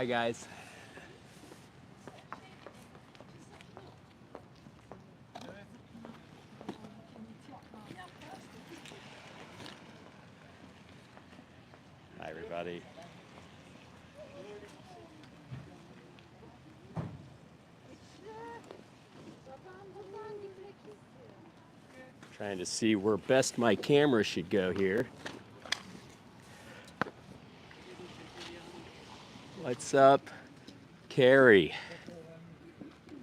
Hi, guys. Hi, everybody. Trying to see where best my camera should go here. What's up, Carrie?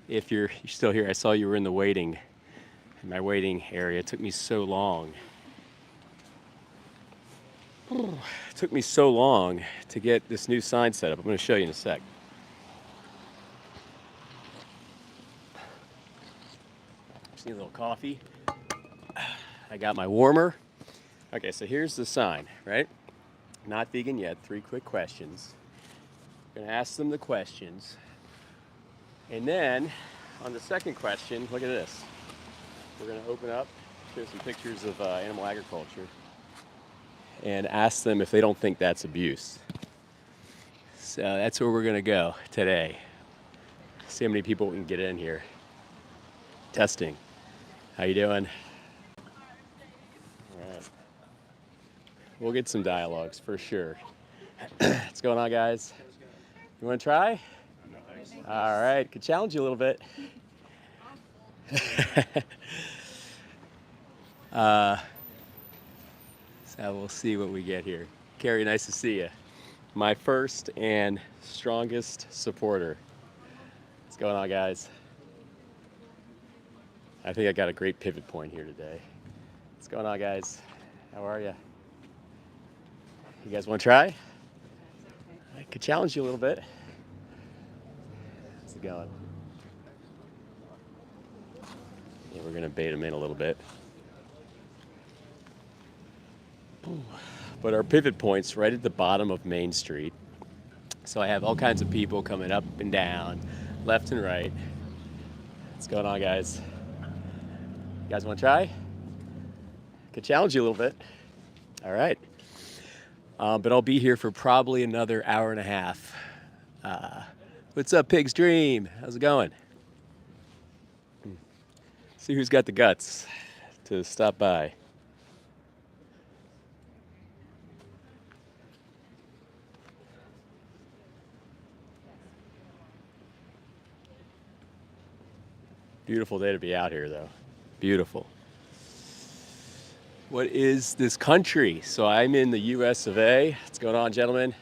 If you're still here, I saw you were in my waiting area. It took me so long. It took me so long to get this new sign set up. I'm going to show you in a sec. Just need a little coffee. I got my warmer. Okay, so here's the sign, right? Not vegan yet. 3 quick questions. I'm going to ask them the questions. And then on the second question, look at this. We're going to open up, show some pictures of animal agriculture, and ask them if they don't think that's abuse. So that's where we're going to go today. See how many people we can get in here. Testing. How you doing? All right. We'll get some dialogues for sure. What's going on, guys? You want to try? All right. Could challenge you a little bit. So we'll see what we get here. Carrie, nice to see you. My first and strongest supporter. What's going on, guys? I think I got a great pivot point here today. What's going on, guys? How are you? You guys want to try? I could challenge you a little bit. How's it going? Yeah, we're gonna bait them in a little bit. But our pivot point's right at the bottom of Main Street. So I have all kinds of people coming up and down, left and right. What's going on, guys? You guys want to try? Could challenge you a little bit. All right. But I'll be here for probably another hour and a half. What's up, Pig's Dream? How's it going? See who's got the guts to stop by. Beautiful day to be out here, though. Beautiful. What is this country? So I'm in the US of A. What's going on, gentlemen?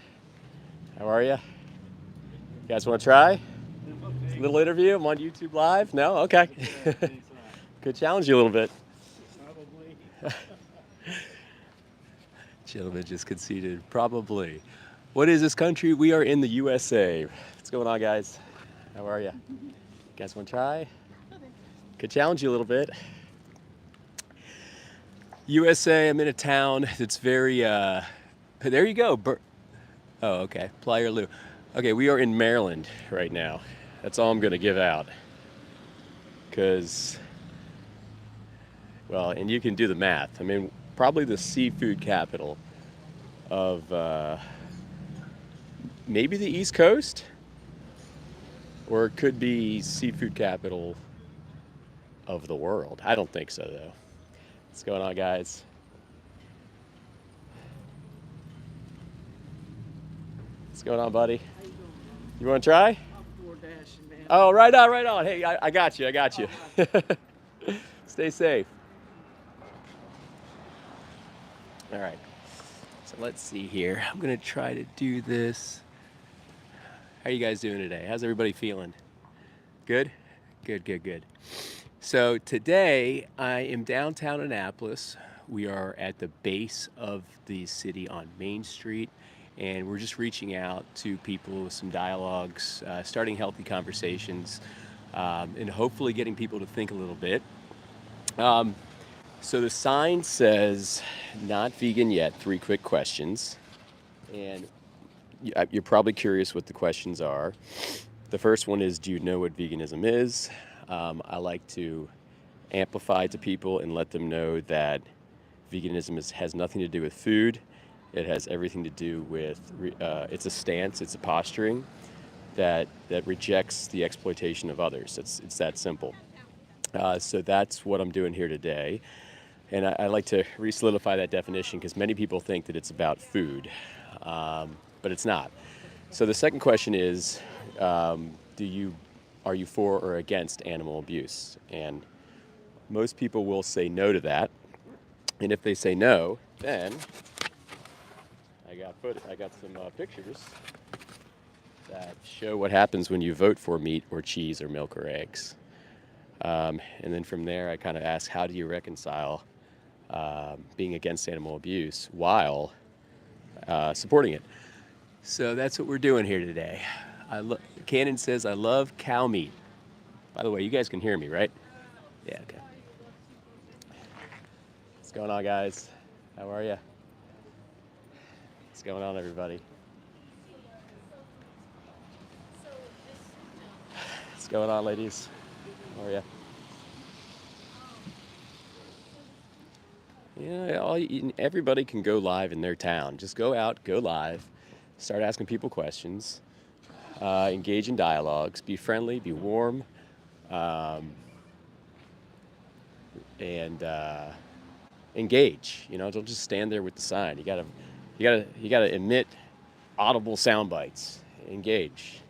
How are you? You guys want to try? A little interview. I'm on YouTube Live. No? Okay. Could challenge you a little bit. Probably. Gentleman just conceded. Probably. What is this country? We are in the USA. What's going on, guys? How are you? You guys want to try? Could challenge you a little bit. USA, I'm in a town that's very, there you go. Oh, okay, Playa Lou. Okay, we are in Maryland right now. That's all I'm gonna give out. Because, well, and you can do the math. I mean, probably the seafood capital of maybe the East Coast, or it could be seafood capital of the world. I don't think so, though. What's going on, guys? What's going on, buddy? You want to try? Oh, right on, right on. Hey, I got you, I got you. Stay safe. All right, so let's see here. I'm gonna try to do this. How are you guys doing today? How's everybody feeling? Good? Good, good, good. So today I am downtown Annapolis. We are at the base of the city on Main Street, and we're just reaching out to people with some dialogues, starting healthy conversations, and hopefully getting people to think a little bit. So the sign says, not vegan yet, 3 quick questions. And you're probably curious what the questions are. The first one is, do you know what veganism is? I like to amplify to people and let them know that veganism has nothing to do with food. It has everything to do with it's a stance, it's a posturing that rejects the exploitation of others. It's that simple. So that's what I'm doing here today. And I like to re-solidify that definition because many people think that it's about food, but it's not. So the second question is, do you are you for or against animal abuse? And most people will say no to that. And if they say no, then I got some pictures that show what happens when you vote for meat or cheese or milk or eggs. And then from there, I kind of ask, how do you reconcile being against animal abuse while supporting it? So that's what we're doing here today. Cannon says, I love cow meat. By the way, you guys can hear me, right? Yeah, okay. What's going on, guys? How are you? What's going on, everybody? What's going on, ladies? How are you? Everybody can go live in their town. Just go out, go live, start asking people questions, engage in dialogues, be friendly, be warm, and engage. Don't just stand there with the sign. You gotta emit audible sound bites. Engage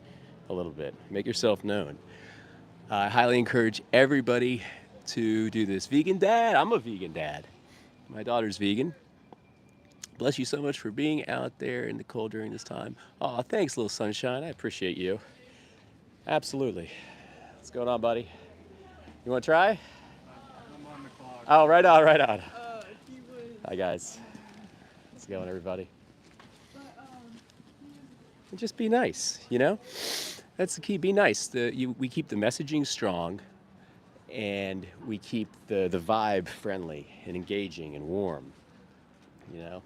a little bit. Make yourself known. I highly encourage everybody to do this. Vegan dad. I'm a vegan dad. My daughter's vegan. Bless you so much for being out there in the cold during this time. Oh, thanks, little sunshine. I appreciate you. Absolutely. What's going on, buddy? You want to try? I'm on the clock. Oh, right on, right on. Hi, guys. How's it going, everybody? And just be nice, That's the key. Be nice. We keep the messaging strong, and we keep the vibe friendly and engaging and warm. They're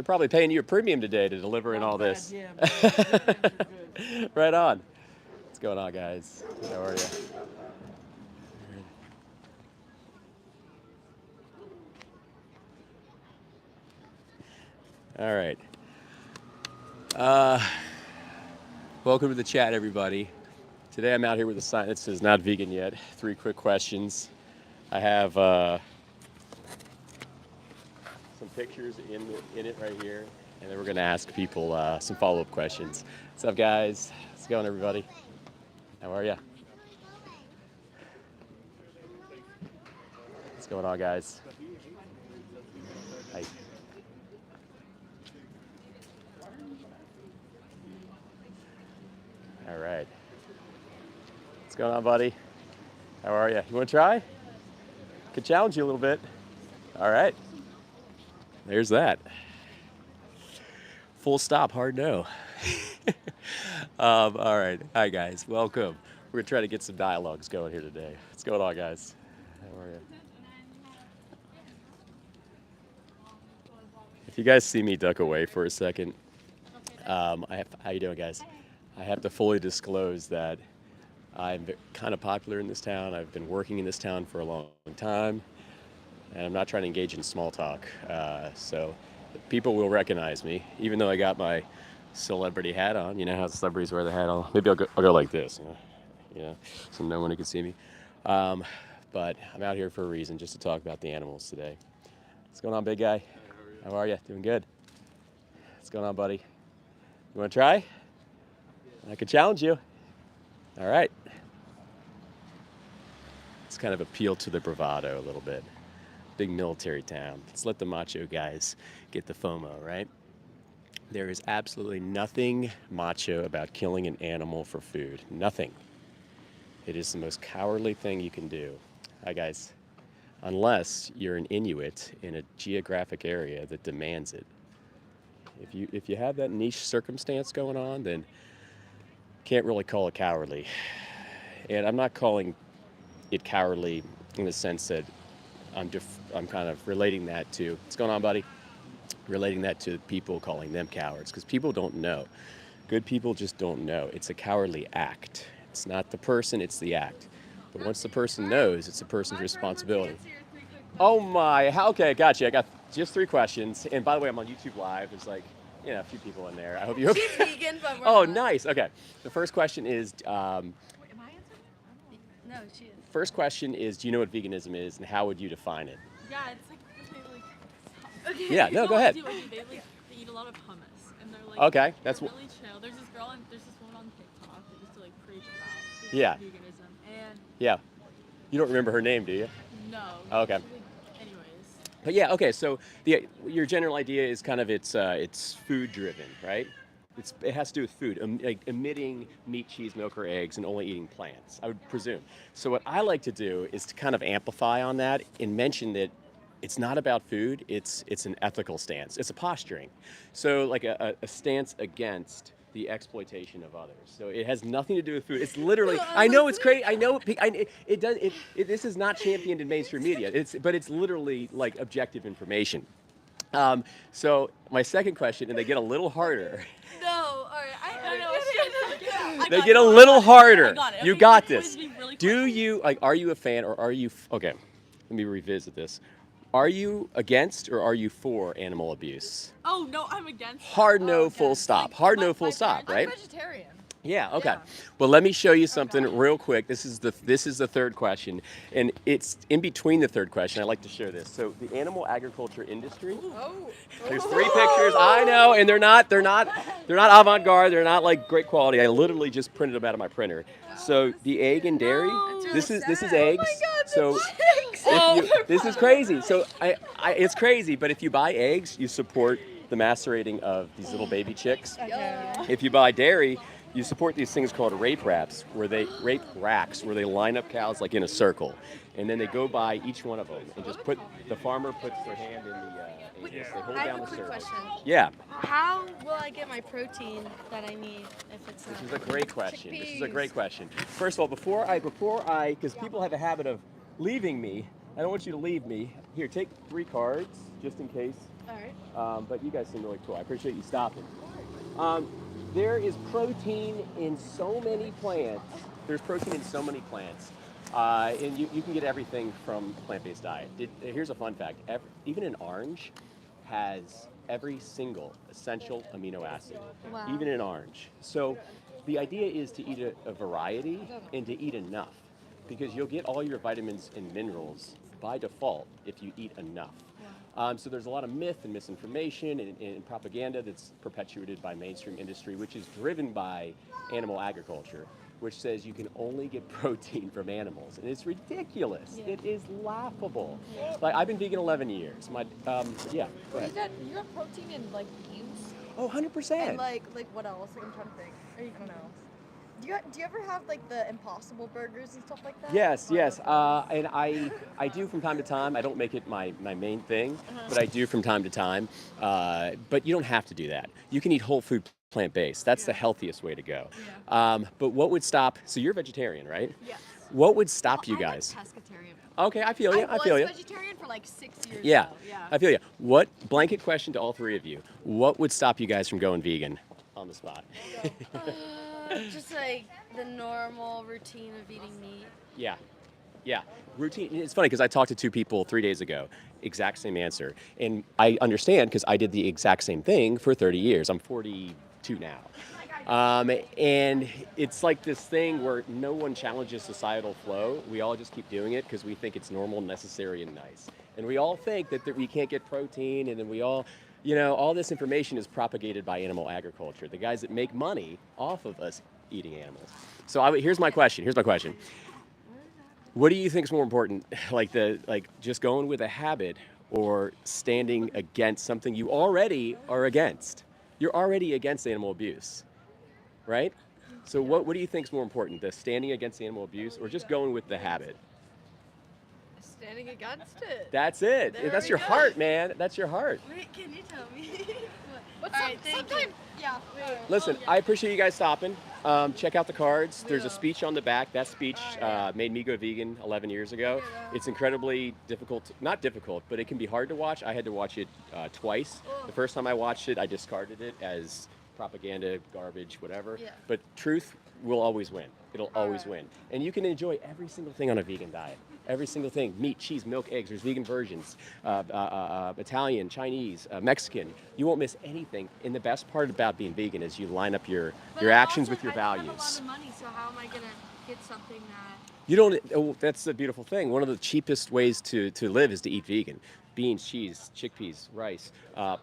probably paying you a premium today to deliver in all this. Yeah, good. Right on. What's going on, guys? How are you? All right. Welcome to the chat, everybody. Today I'm out here with a sign that says not vegan yet. 3 quick questions. I have some pictures in it right here, and then we're going to ask people some follow-up questions. What's up, guys? How's it going, everybody? How are you? What's going on, guys? Hi. All right. What's going on, buddy? How are you? You want to try? Could challenge you a little bit. All right. There's that. Full stop, hard no. All right. Hi, guys. Welcome. We're going to try to get some dialogues going here today. What's going on, guys? How are you? If you guys see me duck away for a second, how you doing, guys? I have to fully disclose that I'm kind of popular in this town. I've been working in this town for a long time, and I'm not trying to engage in small talk. So people will recognize me, even though I got my celebrity hat on. You know how celebrities wear the hat on? Maybe I'll go like this, so no one can see me. But I'm out here for a reason, just to talk about the animals today. What's going on, big guy? How are you? Doing good? What's going on, buddy? You want to try? I could challenge you. All right. Let's kind of appeal to the bravado a little bit. Big military town. Let's let the macho guys get the FOMO, right? There is absolutely nothing macho about killing an animal for food. Nothing. It is the most cowardly thing you can do. Hi, guys. Unless you're an Inuit in a geographic area that demands it. If you have that niche circumstance going on, then can't really call it cowardly. And I'm not calling it cowardly in the sense that I'm kind of relating that to, what's going on, buddy? Relating that to people calling them cowards, because people don't know. Good people just don't know. It's a cowardly act. It's not the person, it's the act. But once the person knows, it's the person's responsibility. Oh my, okay, gotcha. just 3 questions. And by the way, I'm on YouTube Live. There's like, a few people in there. I hope you. She's vegan, but we're Oh, not. nice. Okay. The first question is. Wait, am I answering it? No, she is. First question is, do you know what veganism is, and how would you define it? Yeah, it's like they like. Okay. Yeah. No. Go ahead. I do. They like they eat a lot of hummus, and they're like. Okay, They're that's really chill. There's this girl and there's this woman on TikTok that used to like preach about Yeah. veganism, and Yeah. You don't remember her name, do you? no. Okay. She, like, anyways. But yeah, okay. So your general idea is kind of it's food driven, right? It has to do with food, like emitting meat, cheese, milk, or eggs, and only eating plants. I would presume. So what I like to do is to kind of amplify on that and mention that it's not about food. It's an ethical stance. It's a posturing. So like a stance against the exploitation of others. So it has nothing to do with food. It's literally. I know it's crazy. I know it does. This is not championed in mainstream media. But it's literally like objective information. So my second question, and they get a little harder. No, all right. I know. They get a little harder. I got it. You Okay, got quiz this. me really Do quick. you are you a fan or are you okay? Let me revisit this. Are you against or are you for animal abuse? Oh no, I'm against. Hard that. no, Oh, full against. stop. Like, Hard my- no, full my stop. parents- Right? I'm vegetarian. Yeah. Okay. Yeah. Well, let me show you something real quick. This is the third question, and it's in between the third question. I like to share this. So the animal agriculture industry. Oh. There's 3 pictures. I know, and they're not avant-garde. They're not like great quality. I literally just printed them out of my printer. So the egg and dairy. No. This is That's eggs. really sad. Oh my God, the so chicks. if you, this is crazy. So it's crazy. But if you buy eggs, you support the macerating of these little baby chicks. Okay. If you buy dairy, you support these things called rape racks, where they line up cows like in a circle, and then they go by each one of them and just the farmer puts their hand in this, they hold I down have a the quick circle. question. Yeah, How will I get my protein that I need if it's not? this is a great question. This is a chickpeas? great question. First of all, before I, because people have a habit of leaving me, I don't want you to leave me. Here, take 3 cards just in case. All right. But you guys seem really cool. I appreciate you stopping. There is protein in so many plants. There's protein in so many plants. And you can get everything from a plant-based diet. Here's a fun fact. Even an orange has every single essential amino acid, Wow. even an orange. So the idea is to eat a variety and to eat enough, because you'll get all your vitamins and minerals by default if you eat enough. So there's a lot of myth and misinformation and propaganda that's perpetuated by mainstream industry, which is driven by animal agriculture, which says you can only get protein from animals, and it's ridiculous. Yeah. It is laughable. Like I've been vegan 11 years. Yeah. Go ahead. You got protein in like beans Oh, 100%. and like what else? Like, I'm trying to think. I don't know. Do you ever have like the Impossible burgers and stuff like that? Yes, Or- yes, and I do from time to time. I don't make it my main thing, but I do from time to time. But you don't have to do that. You can eat whole food plant-based. That's the healthiest way to go. But what would stop? So you're vegetarian, right? Yes. What would stop you I'm guys? pescatarian. Okay, I feel you. I was feel you. vegetarian for like 6 years. Yeah, though, yeah. I feel you. What blanket question to all 3 of you? What would stop you guys from going vegan on the spot? Just like the normal routine of eating meat. Yeah, yeah. Routine. It's funny because I talked to 2 people 3 days ago. Exact same answer, and I understand because I did the exact same thing for 30 years. I'm 42 now, and it's like this thing where no one challenges societal flow. We all just keep doing it because we think it's normal, necessary, and nice. And we all think that we can't get protein, and then we all. All this information is propagated by animal agriculture, the guys that make money off of us eating animals. So here's my question. What do you think is more important, like just going with a habit or standing against something you already are against? You're already against animal abuse, right? So what do you think is more important, the standing against animal abuse or just going with the habit? Standing against it. That's it. There That's we your go. heart, man. That's your heart. Wait, can you tell me? But All right, thank you. sometimes, yeah. Listen, I appreciate you guys stopping. Check out the cards. There's a will. speech on the back. That speech made me go vegan 11 years ago. It's incredibly difficult, not difficult, but it can be hard to watch. I had to watch it twice. The first time I watched it, I discarded it as propaganda, garbage, whatever. Yeah. But truth will always win. It'll always win. And you can enjoy every single thing on a vegan diet. Every single thing: meat, cheese, milk, eggs. There's vegan versions, Italian, Chinese, Mexican. You won't miss anything. And the best part about being vegan is you line up your actions with your values. I don't have a lot of money, so how am I gonna get something that? You don't. Oh, that's the beautiful thing. One of the cheapest ways to live is to eat vegan. Beans, cheese, chickpeas, rice,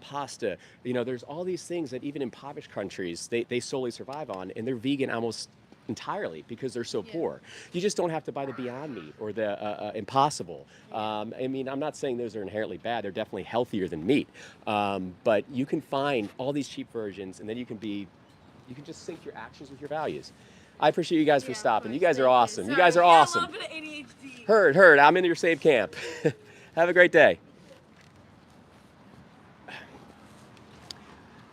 pasta. You know, there's all these things that even impoverished countries they solely survive on, and they're vegan almost entirely because they're so poor. You just don't have to buy the Beyond Meat or the Impossible. I mean, I'm not saying those are inherently bad. They're definitely healthier than meat. But you can find all these cheap versions, and then you can just sync your actions with your values. I appreciate you guys for stopping. You guys are awesome. You guys are awesome. A little bit of ADHD. Heard. I'm in your safe camp. Have a great day.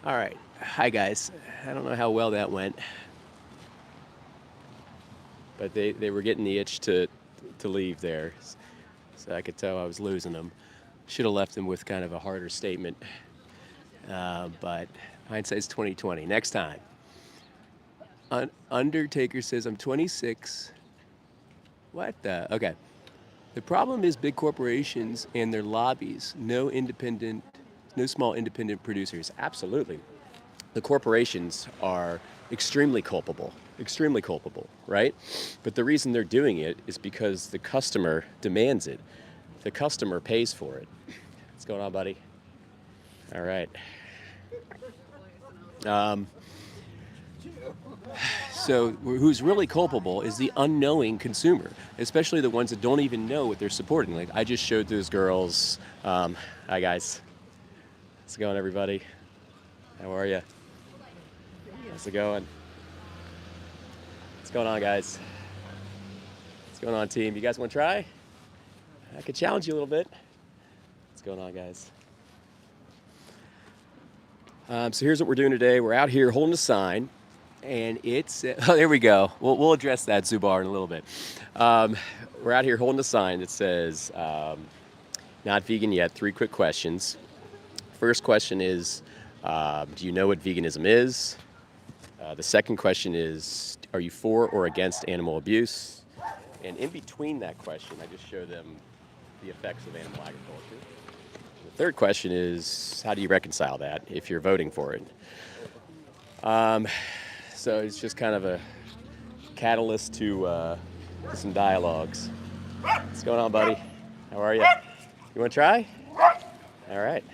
All right. Hi, guys. I don't know how well that went, but they were getting the itch to leave there. So I could tell I was losing them. Should have left them with kind of a harder statement. But hindsight's 20/20. Next time. Undertaker says, I'm 26. What the? Okay. The problem is big corporations and their lobbies. No small independent producers. Absolutely. The corporations are extremely culpable, right? But the reason they're doing it is because the customer demands it. The customer pays for it. What's going on, buddy? All right. So who's really culpable is the unknowing consumer, especially the ones that don't even know what they're supporting. Like I just showed those girls. Hi guys, how's it going, everybody? How are you? How's it going? What's going on, guys? What's going on, team? You guys want to try? I could challenge you a little bit. What's going on, guys? So here's what we're doing today. We're out here holding a sign. And it's, oh, there we go. We'll address that, Zubar, in a little bit. We're out here holding a sign that says, not vegan yet, 3 quick questions. First question is, do you know what veganism is? The second question is, are you for or against animal abuse? And in between that question, I just show them the effects of animal agriculture. The third question is, how do you reconcile that if you're voting for it? So it's just kind of a catalyst to some dialogues. What's going on, buddy? How are you? You want to try? All right.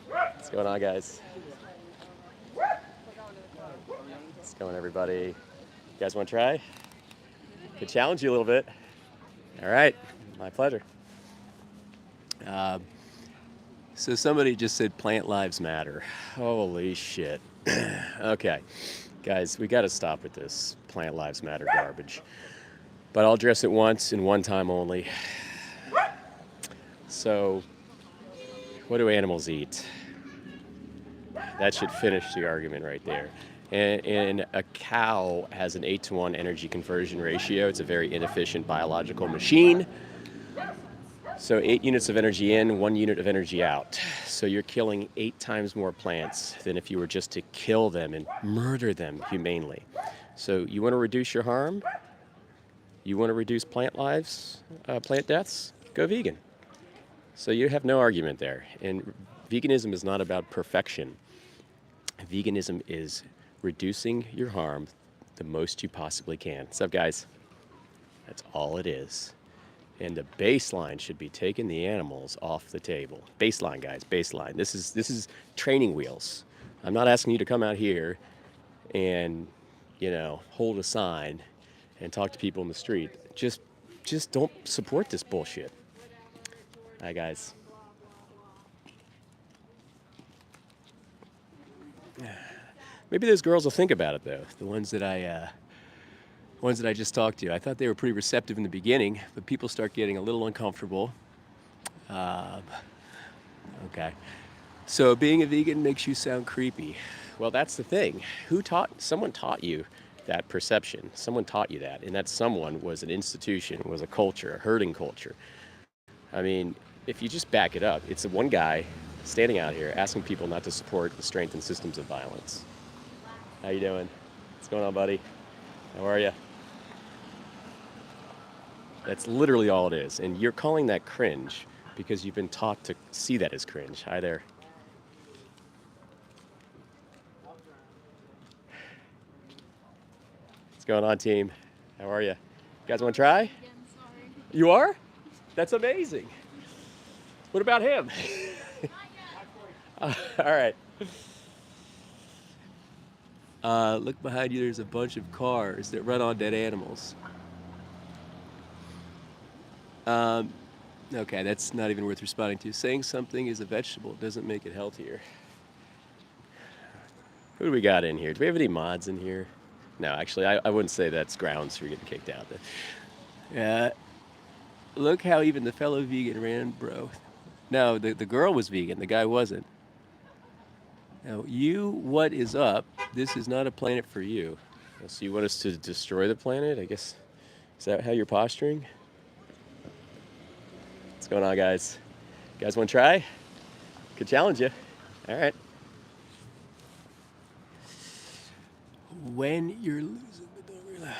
What's going on, guys? What's going on, everybody? You guys want to try? Could challenge you a little bit. All right. My pleasure. So somebody just said plant lives matter. Holy shit. Okay. Guys, we got to stop with this plant lives matter garbage. But I'll address it once and one time only. So, what do animals eat? That should finish the argument right there. And a cow has an 8-to-1 energy conversion ratio. It's a very inefficient biological machine. So 8 units of energy in, 1 unit of energy out. So you're killing 8 times more plants than if you were just to kill them and murder them humanely. So you want to reduce your harm? You want to reduce plant lives, plant deaths? Go vegan. So you have no argument there. And veganism is not about perfection. Veganism is reducing your harm the most you possibly can. What's up, guys? That's all it is. And the baseline should be taking the animals off the table. Baseline, guys, baseline. This is training wheels. I'm not asking you to come out here and, hold a sign and talk to people in the street. Just don't support this bullshit. Hi, guys. Maybe those girls will think about it, though. The ones that I just talked to. I thought they were pretty receptive in the beginning, but people start getting a little uncomfortable. Okay. So being a vegan makes you sound creepy. Well, that's the thing. Someone taught you that perception. Someone taught you that. And that someone was an institution, was a culture, a herding culture. I mean, if you just back it up, it's the one guy standing out here asking people not to support the strength and systems of violence. How you doing? What's going on, buddy? How are you? That's literally all it is. And you're calling that cringe because you've been taught to see that as cringe. Hi there. What's going on, team? How are you? You guys want to try? Again, sorry. You are? That's amazing. What about him? All right. Look behind you. There's a bunch of cars that run on dead animals. Okay, that's not even worth responding to. Saying something is a vegetable doesn't make it healthier. Who do we got in here? Do we have any mods in here? No, actually, I wouldn't say that's grounds for getting kicked out. Look how even the fellow vegan ran, bro. No, the girl was vegan. The guy wasn't. Now, what is up? This is not a planet for you. So you want us to destroy the planet? I guess, is that how you're posturing? What's going on, guys? You guys want to try? Could challenge you. All right. When you're losing, but don't realize.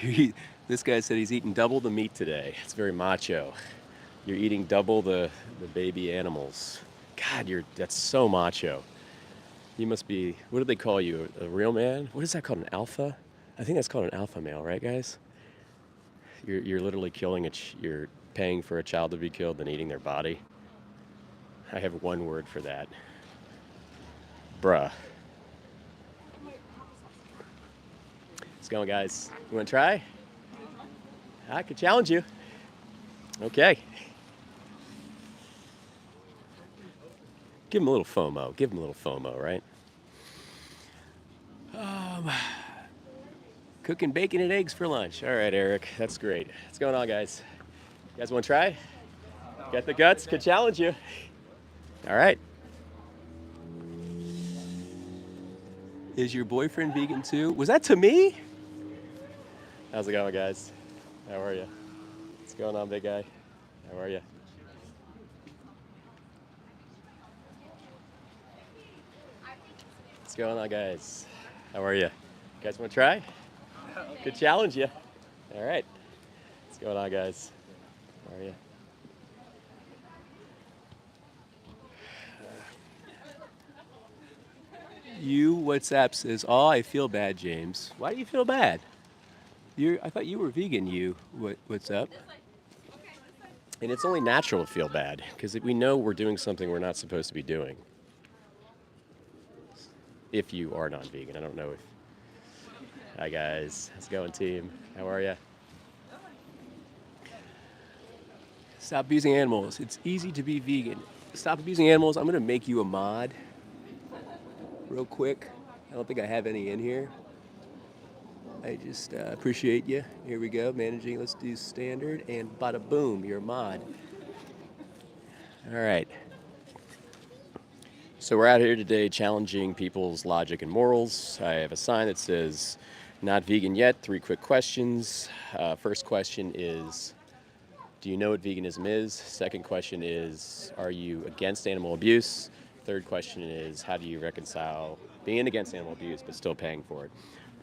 Okay. This guy said he's eating double the meat today. It's very macho. You're eating double the baby animals. God, that's so macho. You must be, what do they call you? A real man? What is that called? An alpha? I think that's called an alpha male, right, guys? You're literally killing you're paying for a child to be killed and eating their body. I have one word for that. Bruh. Let's go, guys. You want to try? I could challenge you. Okay. Give him a little FOMO. Give him a little FOMO, right? Cooking bacon and eggs for lunch. All right, Eric. That's great. What's going on, guys? You guys want to try? Got the guts? Could challenge you. All right. Is your boyfriend vegan too? Was that to me? How's it going, guys? How are you? What's going on, big guy? How are you? What's going on, guys? How are you? You guys want to try? Could challenge you. All right. What's going on, guys? How are you? WhatsApp says, "Oh, I feel bad, James. Why do you feel bad? I thought you were vegan. What's up?" And it's only natural to feel bad because we know we're doing something we're not supposed to be doing. If you are non-vegan, I don't know if. Hi guys, how's it going, team? How are you? Stop abusing animals. It's easy to be vegan. Stop abusing animals. I'm gonna make you a mod. Real quick. I don't think I have any in here. I just appreciate you. Here we go. Managing. Let's do standard and bada boom. You're a mod. All right. So we're out here today challenging people's logic and morals. I have a sign that says, "Not vegan yet." 3 quick questions. First question is, do you know what veganism is? Second question is, are you against animal abuse? Third question is, how do you reconcile being against animal abuse but still paying for it?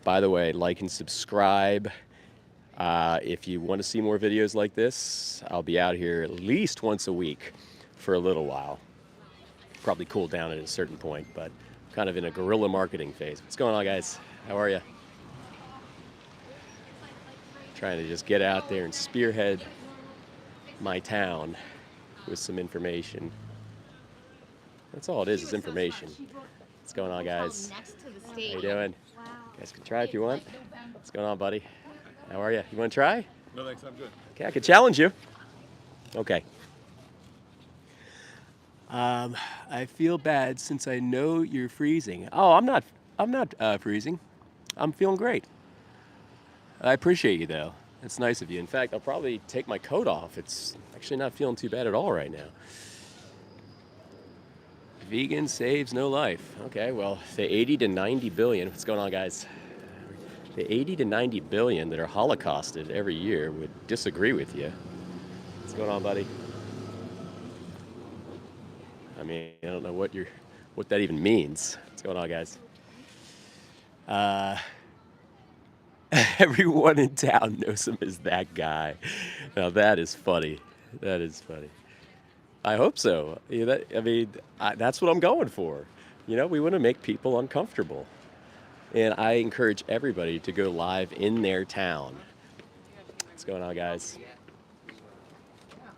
By the way, like and subscribe. If you want to see more videos like this, I'll be out here at least once a week for a little while. Probably cool down at a certain point, but kind of in a guerrilla marketing phase. What's going on, guys? How are you? Trying to just get out there and spearhead my town with some information. That's all it is information. What's going on, guys? How you doing? You guys can try if you want. What's going on, buddy? How are you? You want to try? No, thanks. I'm good. Okay, I could challenge you. Okay. I feel bad since I know you're freezing. Oh, I'm not freezing. I'm feeling great. I appreciate you though. It's nice of you. In fact, I'll probably take my coat off. It's actually not feeling too bad at all right now. Vegan saves no life. Okay, well, the 80 to 90 billion, what's going on, guys? The 80 to 90 billion that are holocausted every year would disagree with you. What's going on, buddy? I mean, I don't know what that even means. What's going on, guys? Everyone in town knows him as that guy. Now that is funny. That is funny. I hope so. That's what I'm going for. We want to make people uncomfortable. And I encourage everybody to go live in their town. What's going on, guys?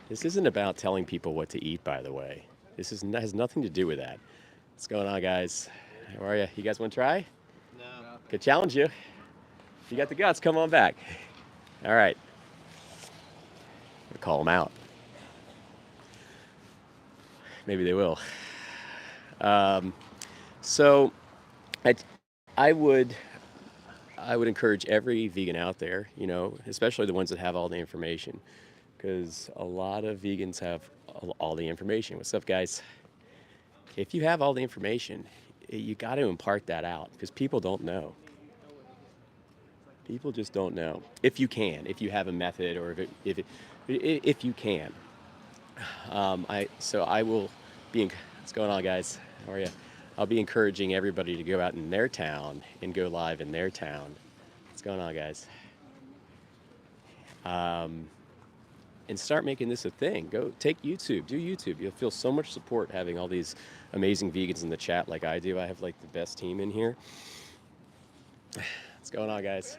This isn't about telling people what to eat, by the way. Has nothing to do with that. What's going on, guys? How are you? You guys want to try? No. Could challenge you. If you got the guts, come on back. All right. I'll call them out. Maybe they will. So, I, I would encourage every vegan out there, especially the ones that have all the information, because a lot of vegans have all the information. What's up, guys? If you have all the information, you got to impart that out because people don't know. People just don't know. If you can, if you have a method, or if you can. I will be. What's going on, guys? How are you? I'll be encouraging everybody to go out in their town and go live in their town. What's going on, guys? And start making this a thing. Go take YouTube, do YouTube. You'll feel so much support having all these amazing vegans in the chat like I do. I have like the best team in here. What's going on, guys?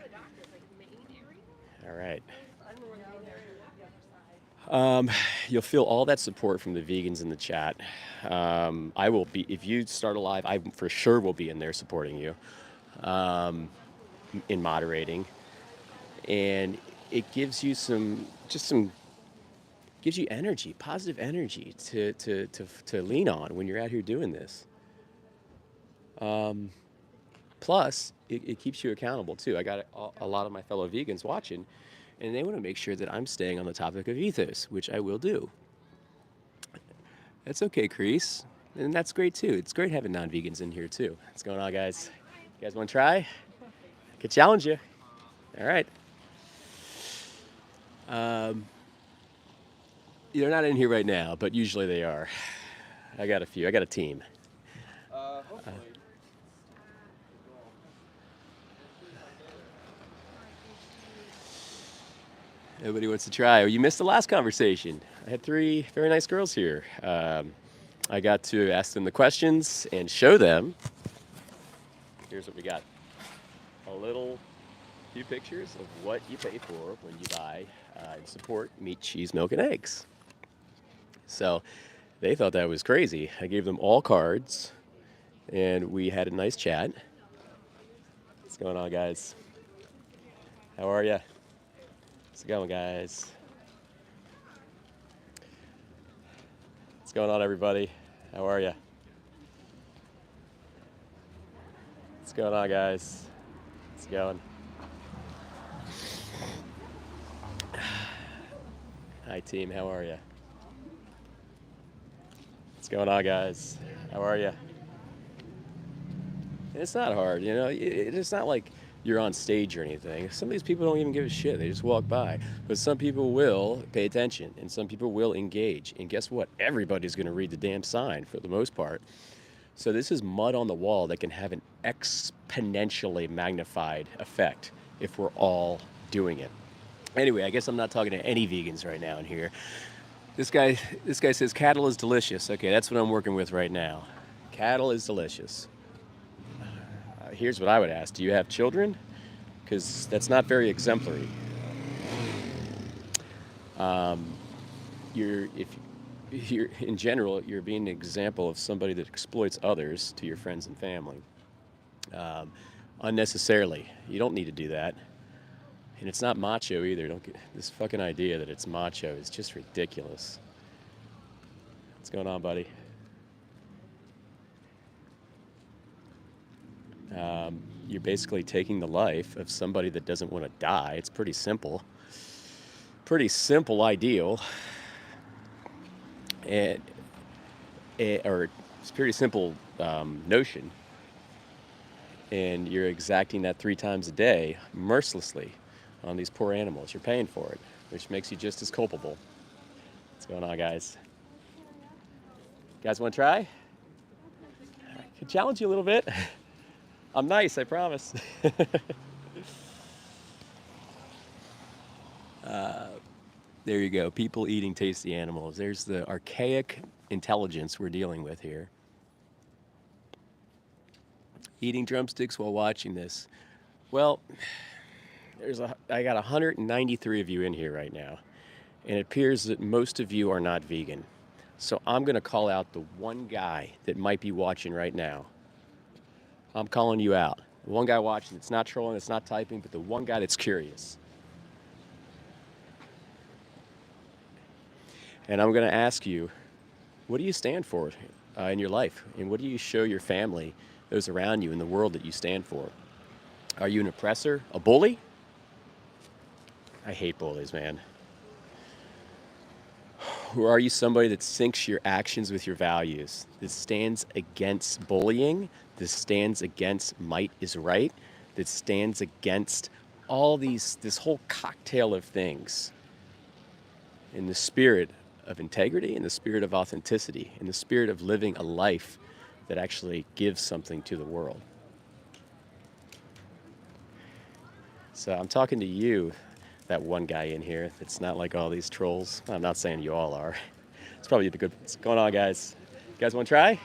All right. You'll feel all that support from the vegans in the chat. I will be, if you start a live, I for sure will be in there supporting you in moderating. And it gives you gives you energy, positive energy to lean on when you're out here doing this. Plus, it keeps you accountable too. I got a lot of my fellow vegans watching, and they want to make sure that I'm staying on the topic of ethos, which I will do. That's okay, Crease. And that's great too. It's great having non-vegans in here too. What's going on, guys? You guys want to try? I could challenge you. All right. They're not in here right now, but usually they are. I got a few. I got a team. Hopefully. Nobody wants to try. Oh, you missed the last conversation. I had 3 very nice girls here. I got to ask them the questions and show them. Here's what we got. A few pictures of what you pay for when you buy and support meat, cheese, milk, and eggs. So they thought that was crazy. I gave them all cards, and we had a nice chat. What's going on, guys? How are you? How's it going, guys? What's going on, everybody? How are you? What's going on, guys? How's it going? Hi, team. How are you? What's going on, guys? How are you? It's not hard, It's not like you're on stage or anything. Some of these people don't even give a shit. They just walk by. But some people will pay attention, and some people will engage. And guess what? Everybody's going to read the damn sign for the most part. So this is mud on the wall that can have an exponentially magnified effect if we're all doing it. Anyway, I guess I'm not talking to any vegans right now in here. This guy says cattle is delicious. Okay, that's what I'm working with right now. Cattle is delicious. Here's what I would ask. Do you have children? Because that's not very exemplary. In general, you're being an example of somebody that exploits others to your friends and family. Unnecessarily. You don't need to do that. And it's not macho either. Don't get this fucking idea that it's macho is just ridiculous. What's going on, buddy? You're basically taking the life of somebody that doesn't want to die. It's pretty simple. Pretty simple ideal. Or it's a pretty simple notion. And you're exacting that 3 times a day mercilessly on these poor animals. You're paying for it, which makes you just as culpable. What's going on, guys? You guys want to try? I can challenge you a little bit. I'm nice, I promise. There you go. People eating tasty animals. There's the archaic intelligence we're dealing with here. Eating drumsticks while watching this. Well, I got 193 of you in here right now, and it appears that most of you are not vegan. So I'm going to call out the one guy that might be watching right now. I'm calling you out. The one guy watching that's not trolling, that's not typing, but the one guy that's curious. And I'm going to ask you, what do you stand for in your life? And what do you show your family, those around you in the world that you stand for? Are you an oppressor, a bully? I hate bullies, man. Or are you somebody that syncs your actions with your values, that stands against bullying, that stands against might is right, that stands against all this whole cocktail of things in the spirit of integrity, in the spirit of authenticity, in the spirit of living a life that actually gives something to the world? So I'm talking to you, that one guy in here that's not like all these trolls. I'm not saying you all are. It's probably the good. What's going on, guys? You guys want to try?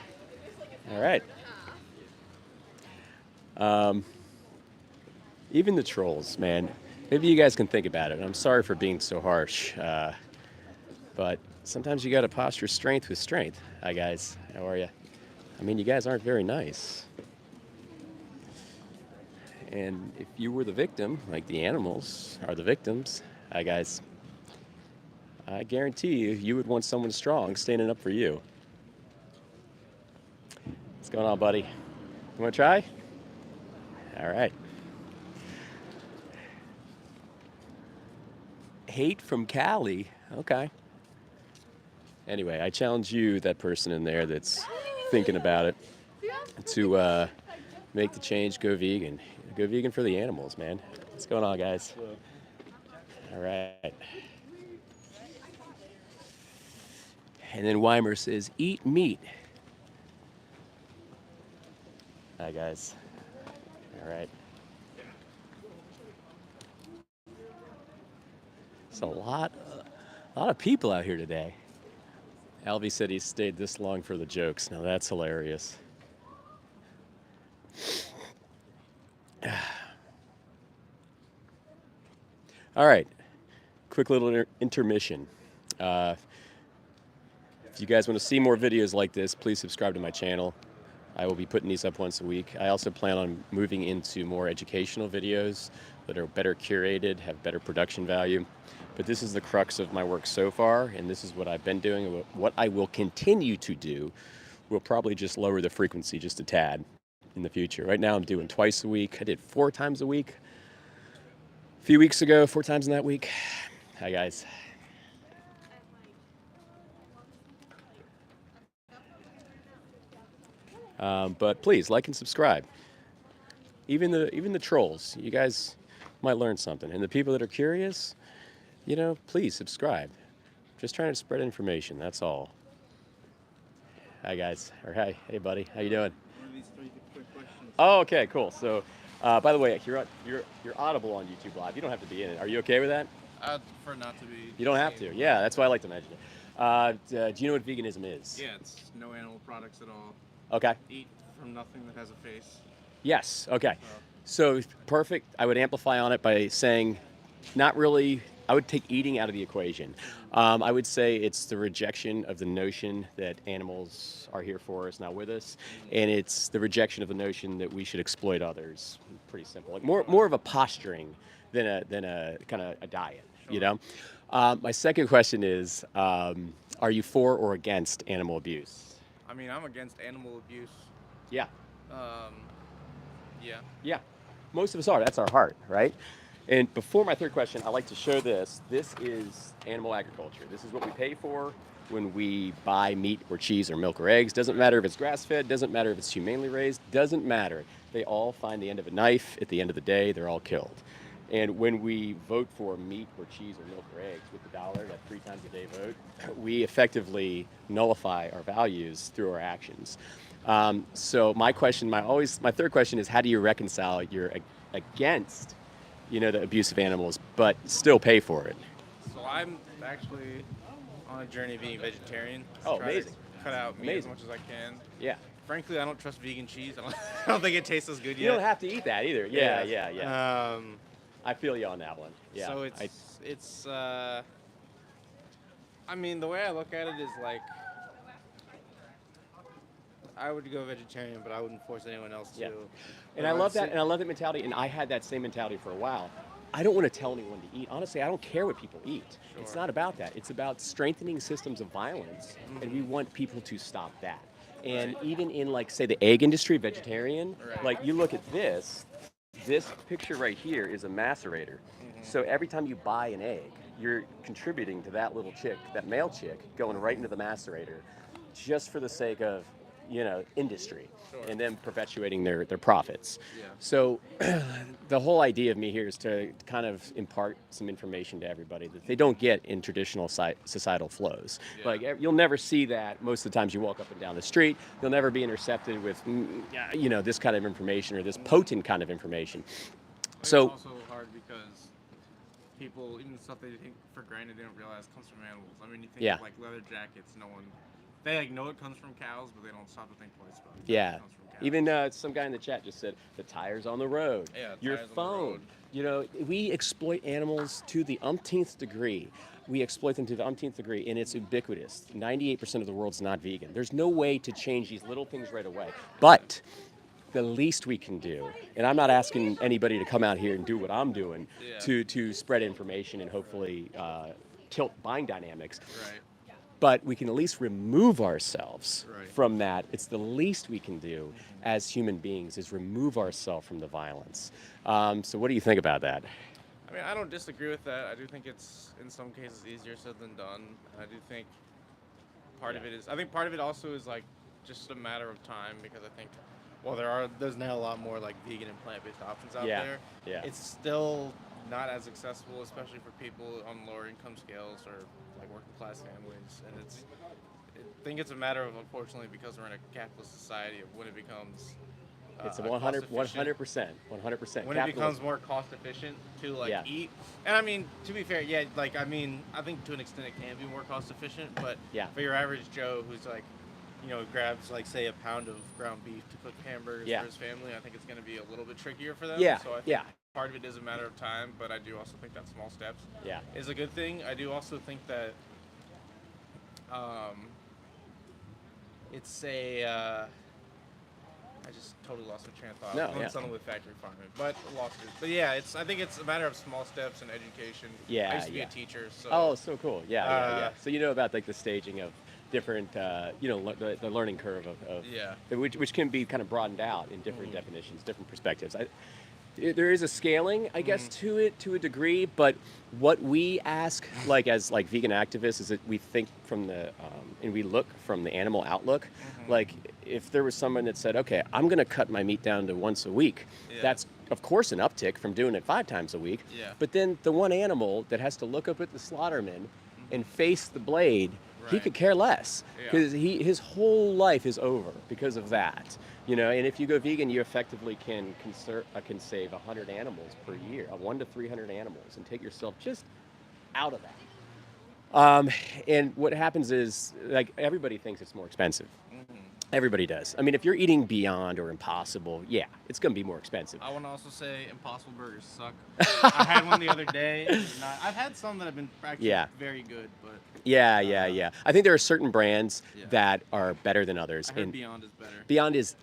All right. Even the trolls, man. Maybe you guys can think about it. I'm sorry for being so harsh, but sometimes you got to posture strength with strength. Hi, guys. How are you? I mean, you guys aren't very nice. And if you were the victim, like the animals are the victims, hi guys, I guarantee you would want someone strong standing up for you. What's going on, buddy? You want to try? All right. Hate from Cali. Okay. Anyway, I challenge you, that person in there that's thinking about it, to make the change, go vegan. Go vegan for the animals, man. What's going on, guys? All right. And then Weimer says, eat meat. Hi, guys. All right. It's a lot of people out here today. Alvy said he stayed this long for the jokes. Now that's hilarious. All right, quick little intermission. If you guys want to see more videos like this, please subscribe to my channel. I will be putting these up once a week. I also plan on moving into more educational videos that are better curated, have better production value. But this is the crux of my work so far, and this is what I've been doing. What I will continue to do will probably just lower the frequency just a tad in the future. Right now I'm doing twice a week. I did 4 times a week a few weeks ago, 4 times in that week. Hi, guys. But please like and subscribe. Even the trolls, you guys might learn something. And the people that are curious, please subscribe. Just trying to spread information. That's all. Hi, guys. Or hey, buddy. How you doing? These 3 quick questions. Oh, okay, cool. So, by the way, you're audible on YouTube Live. You don't have to be in it. Are you okay with that? I'd prefer not to be. You don't have to. Yeah, that's why I like to mention it. Do you know what veganism is? Yeah, it's no animal products at all. Okay. Eat from nothing that has a face. Yes. Okay. So perfect. I would amplify on it by saying, not really. I would take eating out of the equation. I would say it's the rejection of the notion that animals are here for us, not with us, and it's the rejection of the notion that we should exploit others. Pretty simple. Like more of a posturing than a kind of a diet. Sure. My second question is, are you for or against animal abuse? I mean, I'm against animal abuse. Yeah. Yeah. Yeah. Most of us are. That's our heart, right? And before my third question, I like to show this. This is animal agriculture. This is what we pay for when we buy meat or cheese or milk or eggs. Doesn't matter if it's grass-fed, doesn't matter if it's humanely raised, doesn't matter. They all find the end of a knife. At the end of the day, they're all killed. And when we vote for meat or cheese or milk or eggs with the dollar, that 3 times a day vote, we effectively nullify our values through our actions. So my third question is, how do you reconcile you're against the abuse of animals, but still pay for it? So I'm actually on a journey of being vegetarian. Oh, Try amazing. to cut out meat Amazing. as much as I can. Yeah. Frankly, I don't trust vegan cheese. I don't think it tastes as good You don't yet. have to eat that either. Yeah. Um, I feel you on that one. Yeah. So it's I mean, the way I look at it is like I would go vegetarian, but I wouldn't force anyone else to. Yeah. But And I I'd love that, say- and I love that mentality, and I had that same mentality for a while. I don't want to tell anyone to eat. Honestly, I don't care what people eat. It's Sure. not about that. It's about strengthening systems of violence, and we want people to stop that. And Right. even in, like, say, the egg industry, vegetarian, Right. like, you look at this picture right here is a macerator. So every time you buy an egg, you're contributing to that little chick, that male chick, going right into the macerator, just for the sake of, industry, Sure. and them perpetuating their profits. Yeah. So the whole idea of me here is to kind of impart some information to everybody that they don't get in traditional societal flows. Yeah. Like you'll never see that most of the times you walk up and down the street. You'll never be intercepted with, this kind of information or this potent kind of information. So it's also hard because people, even stuff they take for granted, they don't realize comes from animals. I mean, you think Yeah. of like leather jackets. No one, they like know it comes from cows, but they don't stop to think twice about it. yeah, It comes from cows. even some guy in the chat just said the tires on the road. Yeah, Your tires on the phone. road. We exploit animals to the umpteenth degree. We exploit them to the umpteenth degree, and it's ubiquitous. 98% of the world's not vegan. There's no way to change these little things right away. But the least we can do, and I'm not asking anybody to come out here and do what I'm doing Yeah. to spread information and hopefully tilt buying dynamics, Right. but we can at least remove ourselves Right. from that. It's the least we can do as human beings is remove ourselves from the violence. So what do you think about that? I mean, I don't disagree with that. I do think it's in some cases easier said than done. I do think part of it is. I think part of it also is like just a matter of time because I think, well, there's now a lot more like vegan and plant-based options out Yeah, there. yeah. It's still not as accessible, especially for people on lower income scales or like working class families. And I think it's a matter of, unfortunately, because we're in a capitalist society, of when it becomes It's a cost-efficient. 100%. When it becomes more cost efficient to like Yeah. eat, and I mean, to be fair, yeah, like I mean, I think to an extent it can be more cost efficient, but Yeah. for your average Joe who's like, grabs like say a pound of ground beef to cook hamburgers Yeah. for his family, I think it's going to be a little bit trickier for them. Yeah, So I think yeah. part of it is a matter of time, but I do also think that small steps Yeah. is a good thing. I do also think that it's I just totally lost my train of thought. No, I was doing yeah. something with factory farming, but lost it. But yeah, I think it's a matter of small steps and education. Yeah, I used to be yeah. a teacher, so Oh, so cool. Yeah. Uh, So you know about like the staging of different, the learning curve of Yeah. which can be kind of broadened out in different definitions, different perspectives. There is a scaling, I guess, to it to a degree, but what we ask, like as like vegan activists, is that we think from the and we look from the animal outlook. Like if there was someone that said, okay, I'm going to cut my meat down to once a week, Yeah. that's of course an uptick from doing it 5 times a week. Yeah. But then the one animal that has to look up at the slaughterman and face the blade, he Right. could care less Yeah. because his whole life is over because of that. And if you go vegan, you effectively can save 100 animals per year, 100 to 300 animals, and take yourself just out of that. And what happens is, like, everybody thinks it's more expensive. Everybody does. I mean, if you're eating Beyond or Impossible, yeah, it's going to be more expensive. I want to also say Impossible Burgers suck. I had one the other day. I've had some that have been actually Yeah. very good, but Yeah. I think there are certain brands Yeah. that are better than others. I heard and Beyond is better. Beyond is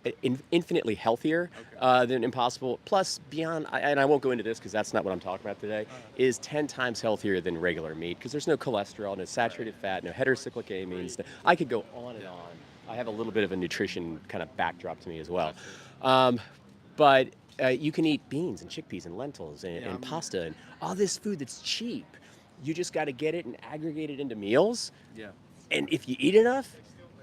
infinitely healthier than Impossible. Plus, Beyond, and I won't go into this because that's not what I'm talking about today, is 10 times healthier than regular meat because there's no cholesterol, no saturated fat, no heterocyclic amines. I could go on and on. I have a little bit of a nutrition kind of backdrop to me as well. But you can eat beans and chickpeas and lentils and pasta and all this food that's cheap. You just got to get it and aggregate it into meals. Yeah. And if you eat enough,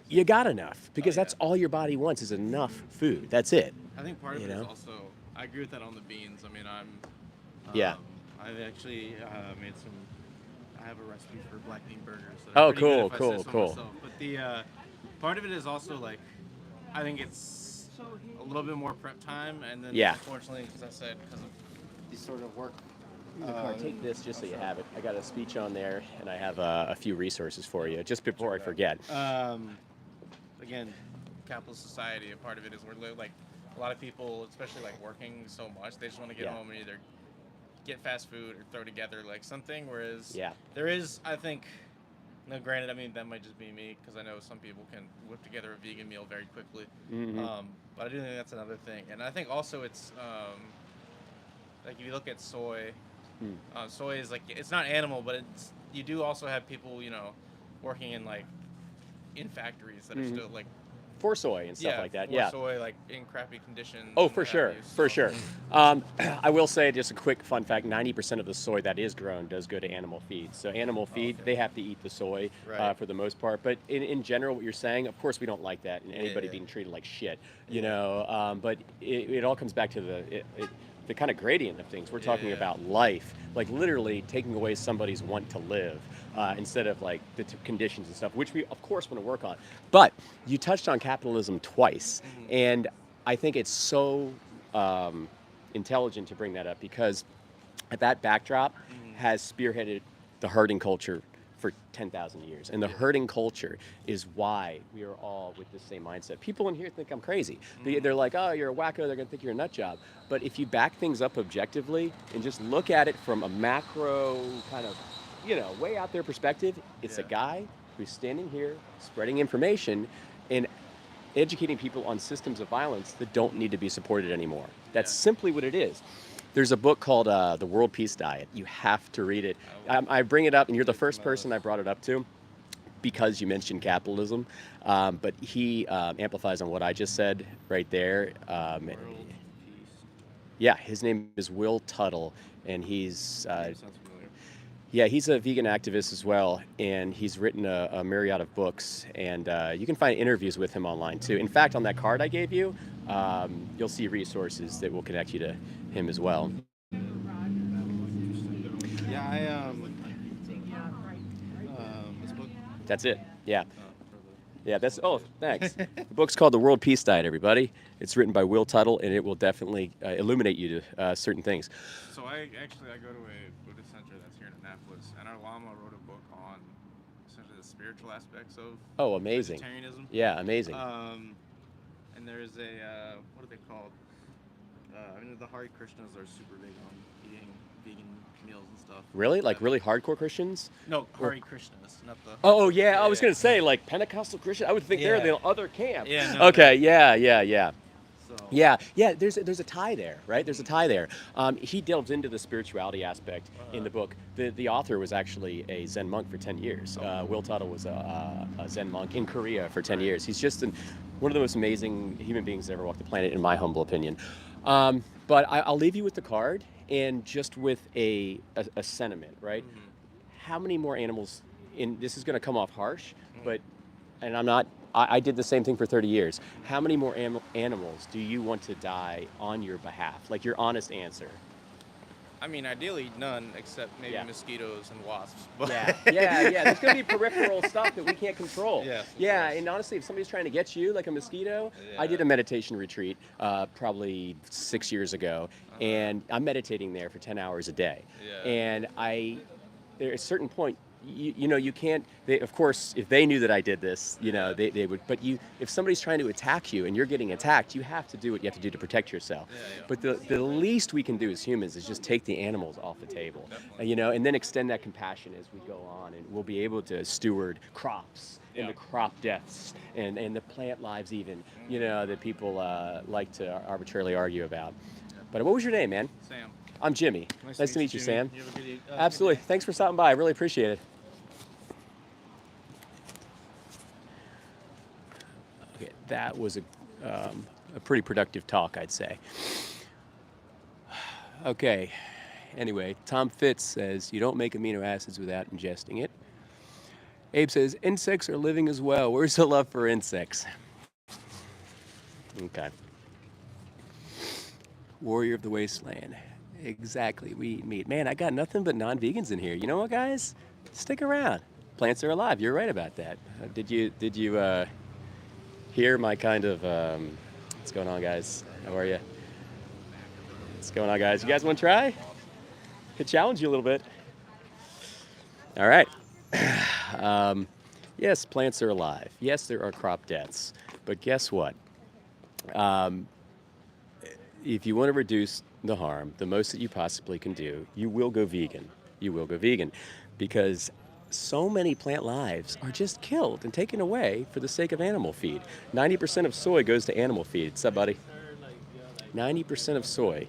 you got enough because that's all your body wants is enough food. That's it. I think part of You it is know? also, I agree with that on the beans. I mean, Yeah. I've actually made I have a recipe for black bean burgers. That Oh, are pretty good cool, if I say so cool. myself. But the part of it is also like, I think it's a little bit more prep time, and then Yeah. unfortunately, as I said, because of these sort of work Take this just so you have it. I got a speech on there, and I have a few resources for you, just before I forget. Again, capitalist society, a part of it is like a lot of people, especially like working so much, they just want to get Yeah. home and either get fast food or throw together like something. Whereas Yeah. there is, I think, no, granted, I mean that might just be me because I know some people can whip together a vegan meal very quickly. Mhm. But I do think that's another thing, and I think also it's like if you look at soy, soy is like it's not animal, but it's you do also have people working in like in factories that are still like For soy and stuff like that. for Yeah. soy like in crappy conditions. Oh, and for what have sure, you, for so- sure. I will say just a quick fun fact: 90% of the soy that is grown does go to animal feed. So animal feed, okay. they have to eat the soy Right. for the most part. But in general, what you're saying, of course, we don't like that, and anybody Yeah. being treated like shit, you know. But it all comes back to the kind of gradient of things. We're talking Yeah. about life, like literally taking away somebody's want to live. Instead of like the conditions and stuff, which we of course want to work on. But you touched on capitalism twice, and I think it's so intelligent to bring that up because that backdrop has spearheaded the herding culture for 10,000 years. And the herding culture is why we are all with the same mindset. People in here think I'm crazy. They're like, oh, you're a wacko. They're going to think you're a nut job. But if you back things up objectively and just look at it from a macro kind of, way out there perspective, it's a Yeah. guy who's standing here spreading information and educating people on systems of violence that don't need to be supported anymore. That's Yeah. simply what it is. There's a book called The World Peace Diet. You have to read it. I bring it up, and you're the first person I brought it up to because you mentioned capitalism. But he amplifies on what I just said right there. World peace. Yeah, his name is Will Tuttle, and he's Sounds familiar. yeah, he's a vegan activist as well, and he's written a myriad of books, and you can find interviews with him online too. In fact, on that card I gave you, you'll see resources that will connect you to him as well. Yeah, I this book. That's it. Yeah. For Yeah, that's. Oh, thanks. The book's called The World Peace Diet, everybody. It's written by Will Tuttle, and it will definitely illuminate you to certain things. So I go to a Buddhist center that's here in Annapolis, and our Lama wrote a book on essentially the spiritual aspects of Oh, amazing. vegetarianism. Yeah, amazing. And there's a what are they called? I mean, the Hare Krishnas are super big on eating vegan meals and stuff. Really? Like really hardcore Christians? No, Hare Krishnas, not the. Oh, yeah, I was going to say, like, Pentecostal Christian? I would think they're Yeah. the other camp. Yeah, no, Okay, yeah. So. Yeah, there's a tie there, right? There's a tie there. He delves into the spirituality aspect in the book. The author was actually a Zen monk for 10 years. Will Tuttle was a Zen monk in Korea for 10 years. He's just one of the most amazing human beings that ever walked the planet, in my humble opinion. But I'll leave you with the card and just with a sentiment, right? How many more animals, this is going to come off harsh, but, and I'm not, I did the same thing for 30 years. How many more animals do you want to die on your behalf? Like your honest answer. I mean, ideally none, except maybe Yeah. mosquitoes and wasps. But Yeah. There's going to be peripheral stuff that we can't control. Yes, of Yeah, course. and honestly, if somebody's trying to get you, like a mosquito, I Yeah. did a meditation retreat probably 6 years ago, and I'm meditating there for 10 hours a day. Yeah. And at a certain point, you can't. Of course, if they knew that I did this, they would. But if somebody's trying to attack you and you're getting attacked, you have to do what you have to do to protect yourself. Yeah. But the least we can do as humans is just take the animals off the table, Definitely. and then extend that compassion as we go on, and we'll be able to steward crops and the crop deaths and the plant lives even, that people like to arbitrarily argue about. But what was your name, man? Sam. I'm Jimmy. Nice to meet you, Jimmy. Sam. You have a good Absolutely. Thanks for stopping by. I really appreciate it. Okay, that was a pretty productive talk, I'd say. Okay. Anyway, Tom Fitz says you don't make amino acids without ingesting it. Abe says insects are living as well. Where's the love for insects? Okay. Warrior of the Wasteland. Exactly. We eat meat. Man, I got nothing but non-vegans in here. You know what, guys? Stick around. Plants are alive. You're right about that. Did you hear my kind of what's going on, guys? How are you? What's going on, guys? You guys want to try? Could challenge you a little bit. All right. Yes, plants are alive. Yes, there are crop deaths. But guess what? Um, if you want to reduce the harm, the most that you possibly can do, you will go vegan. You will go vegan because so many plant lives are just killed and taken away for the sake of animal feed. 90% of soy goes to animal feed. What's up, buddy? 90% of soy.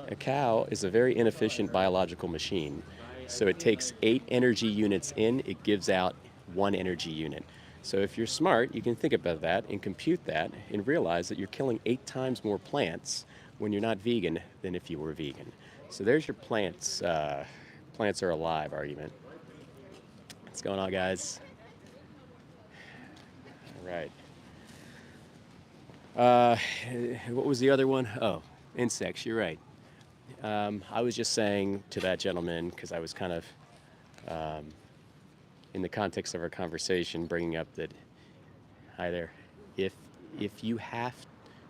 A cow is a very inefficient biological machine. So it takes 8 energy units in, it gives out 1 energy unit. So if you're smart, you can think about that and compute that and realize that you're killing 8 times more plants when you're not vegan than if you were vegan. So there's your plants are alive argument. What's going on, guys? All right. Uh, what was the other one? Oh, insects, you're right. I was just saying to that gentleman, because I was kind of, in the context of our conversation, bringing up that, hi there, if, if you have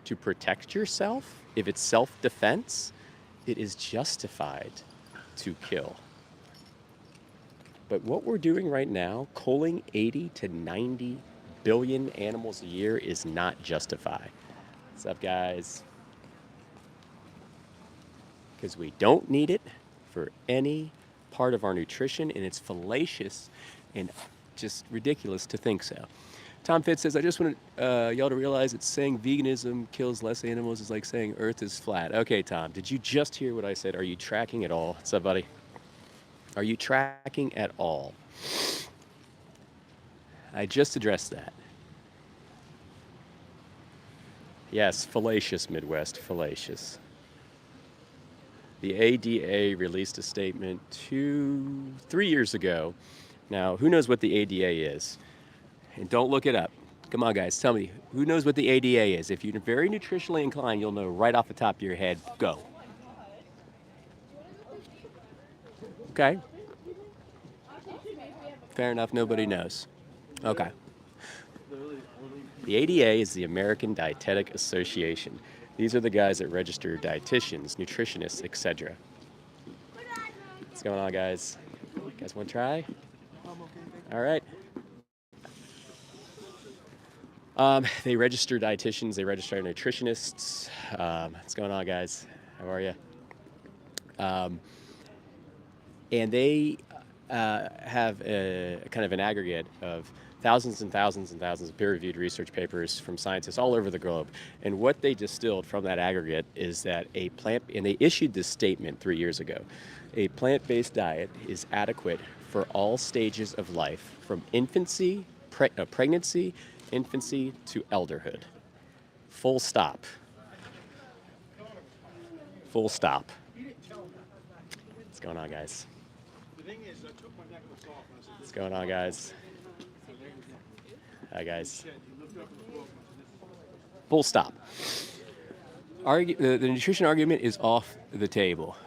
to protect yourself, if it's self-defense, it is justified to kill. But what we're doing right now, culling 80 to 90 billion animals a year, is not justified. What's up, guys? Because we don't need it for any part of our nutrition, and it's fallacious and just ridiculous to think so. Tom Fitz says, I just want y'all to realize that saying veganism kills less animals is like saying Earth is flat. Okay, Tom, did you just hear what I said? Are you tracking at all? What's up, buddy? Are you tracking at all? I just addressed that. Yes, fallacious, Midwest, fallacious. The ADA released a statement 3 years ago. Now, who knows what the ADA is? And don't look it up. Come on, guys, tell me, who knows what the ADA is? If you're very nutritionally inclined, you'll know right off the top of your head. Go. Okay. Fair enough, nobody knows. Okay. The ADA is the American Dietetic Association. These are the guys that register dietitians, nutritionists, etc. What's going on, guys? You guys want to try? All right. They register dietitians, they register nutritionists. What's going on, guys? How are you? And they have a kind of an aggregate of thousands and thousands and thousands of peer-reviewed research papers from scientists all over the globe. And what they distilled from that aggregate is that and they issued this statement 3 years ago, a plant-based diet is adequate for all stages of life, from infancy, pregnancy, infancy to elderhood. Full stop. Full stop. What's going on, guys? What's going on, guys? Hi, guys. Full stop. The nutrition argument is off the table.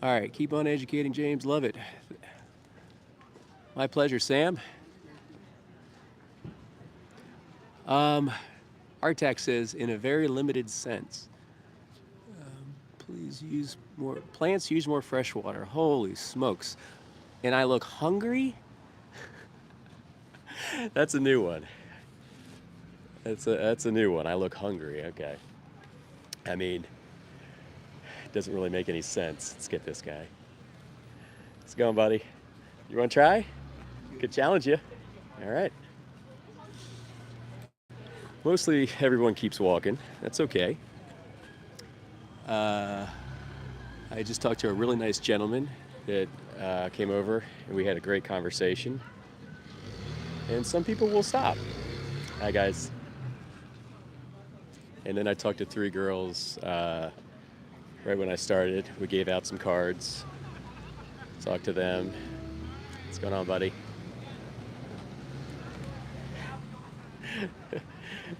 All right, keep on educating, James. Love it. My pleasure, Sam. Artax says, in a very limited sense. Please use more, plants use more fresh water. Holy smokes. And I look hungry? That's a new one. That's a new one. I look hungry. Okay. I mean, it doesn't really make any sense. Let's get this guy. How's it going, buddy? You want to try? Could challenge you. All right. Mostly everyone keeps walking. That's okay. I just talked to a really nice gentleman that came over, and we had a great conversation. And some people will stop. Hi, guys. And then I talked to 3 girls right when I started. We gave out some cards, talked to them. What's going on, buddy?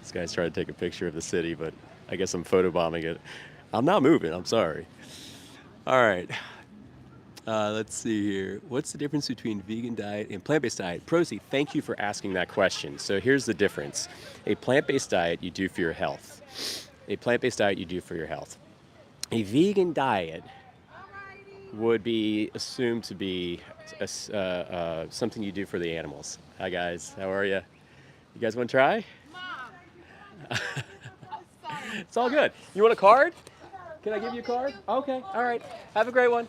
This guy's trying to take a picture of the city, but I guess I'm photobombing it. I'm not moving, I'm sorry. All right. Let's see here. What's the difference between vegan diet and plant-based diet? Prosi, thank you for asking that question. So here's the difference. A plant-based diet you do for your health. A plant-based diet you do for your health. A vegan diet would be assumed to be something you do for the animals. Hi guys, how are you? You guys want to try? It's all good. You want a card? Can I give you a card? Okay, all right. Have a great one.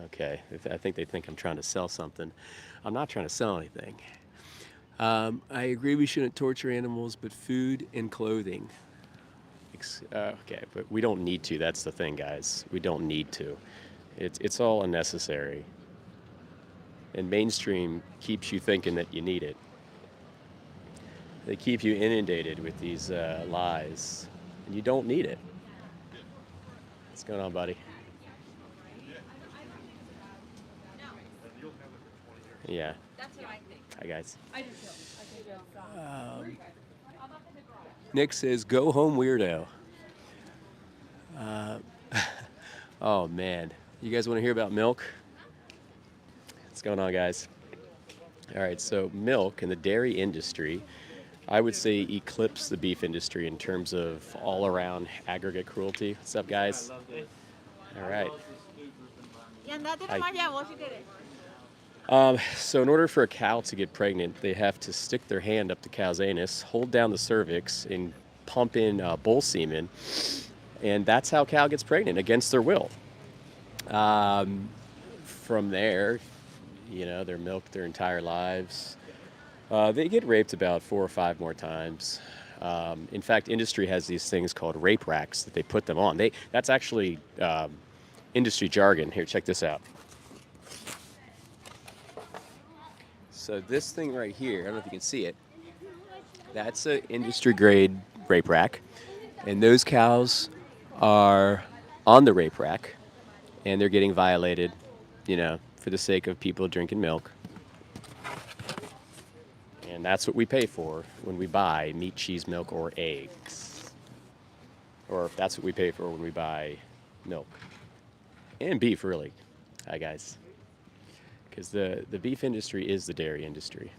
Okay, I think they think I'm trying to sell something. I'm not trying to sell anything. I agree we shouldn't torture animals, but food and clothing. Okay, but we don't need to. That's the thing, guys. We don't need to. It's all unnecessary. And mainstream keeps you thinking that you need it. They keep you inundated with these lies, and you don't need it. What's going on, buddy? Yeah. That's what I think. Hi, guys. I do too. Nick says, "Go home, weirdo." Oh man, you guys want to hear about milk? What's going on, guys? All right, so milk and the dairy industry, I would say, eclipse the beef industry in terms of all-around aggregate cruelty. What's up, guys? All right. So in order for a cow to get pregnant, they have to stick their hand up the cow's anus, hold down the cervix, and pump in bull semen, and that's how a cow gets pregnant against their will. From there, they're milked their entire lives. They get raped about 4 or 5 more times. In fact, industry has these things called rape racks that they put them on. That's actually industry jargon. Here, check this out. So this thing right here, I don't know if you can see it, that's an industry grade rape rack. And those cows are on the rape rack, and they're getting violated, for the sake of people drinking milk. And that's what we pay for when we buy meat, cheese, milk, or eggs. Or that's what we pay for when we buy milk. And beef, really. Hi, guys. Because the beef industry is the dairy industry.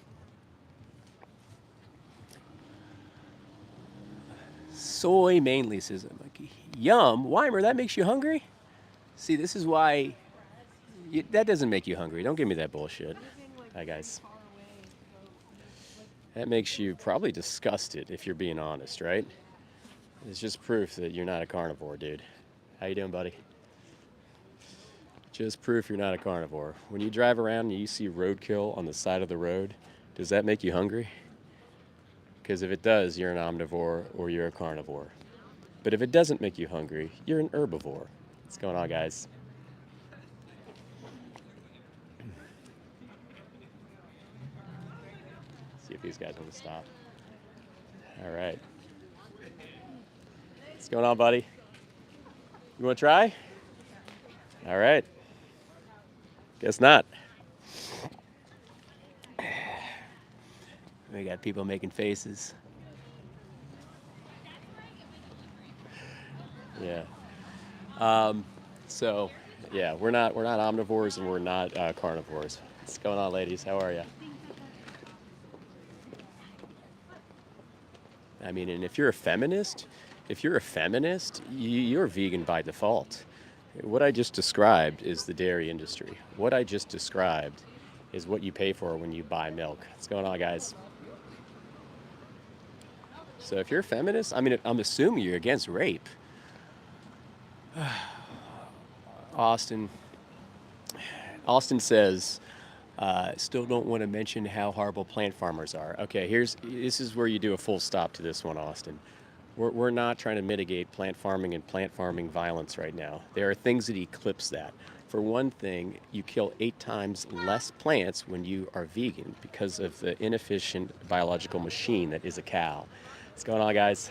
Soy mainly says, I'm like, yum, Weimer, that makes you hungry? See, this is why, that doesn't make you hungry. Don't give me that bullshit. Hi, guys. That makes you probably disgusted, if you're being honest, right? It's just proof that you're not a carnivore, dude. How you doing, buddy? Just proof you're not a carnivore. When you drive around and you see roadkill on the side of the road, does that make you hungry? Because if it does, you're an omnivore or you're a carnivore. But if it doesn't make you hungry, you're an herbivore. What's going on, guys? See if these guys want to stop. All right. What's going on, buddy? You want to try? All right. Guess not. We got people making faces. Yeah. So, yeah, we're not omnivores and we're not carnivores. What's going on, ladies? How are you? I mean, and if you're a feminist, you're vegan by default. What I just described is the dairy industry. What I just described is what you pay for when you buy milk. What's going on, guys? So if you're a feminist, I mean, I'm assuming you're against rape. Austin says, still don't want to mention how horrible plant farmers are. Okay, this is where you do a full stop to this one, Austin. We're not trying to mitigate plant farming and plant farming violence right now. There are things that eclipse that. For one thing, you kill 8 times less plants when you are vegan because of the inefficient biological machine that is a cow. What's going on, guys?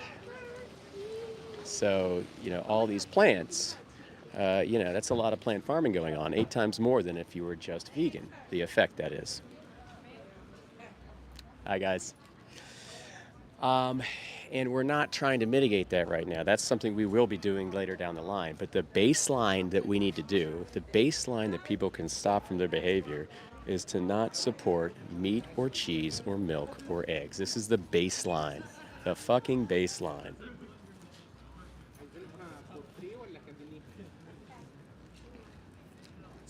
So, all these plants, that's a lot of plant farming going on, 8 times more than if you were just vegan, the effect that is. Hi, guys. And we're not trying to mitigate that right now. That's something we will be doing later down the line. But the baseline that we need to do, the baseline that people can stop from their behavior, is to not support meat or cheese or milk or eggs. This is the baseline, the fucking baseline.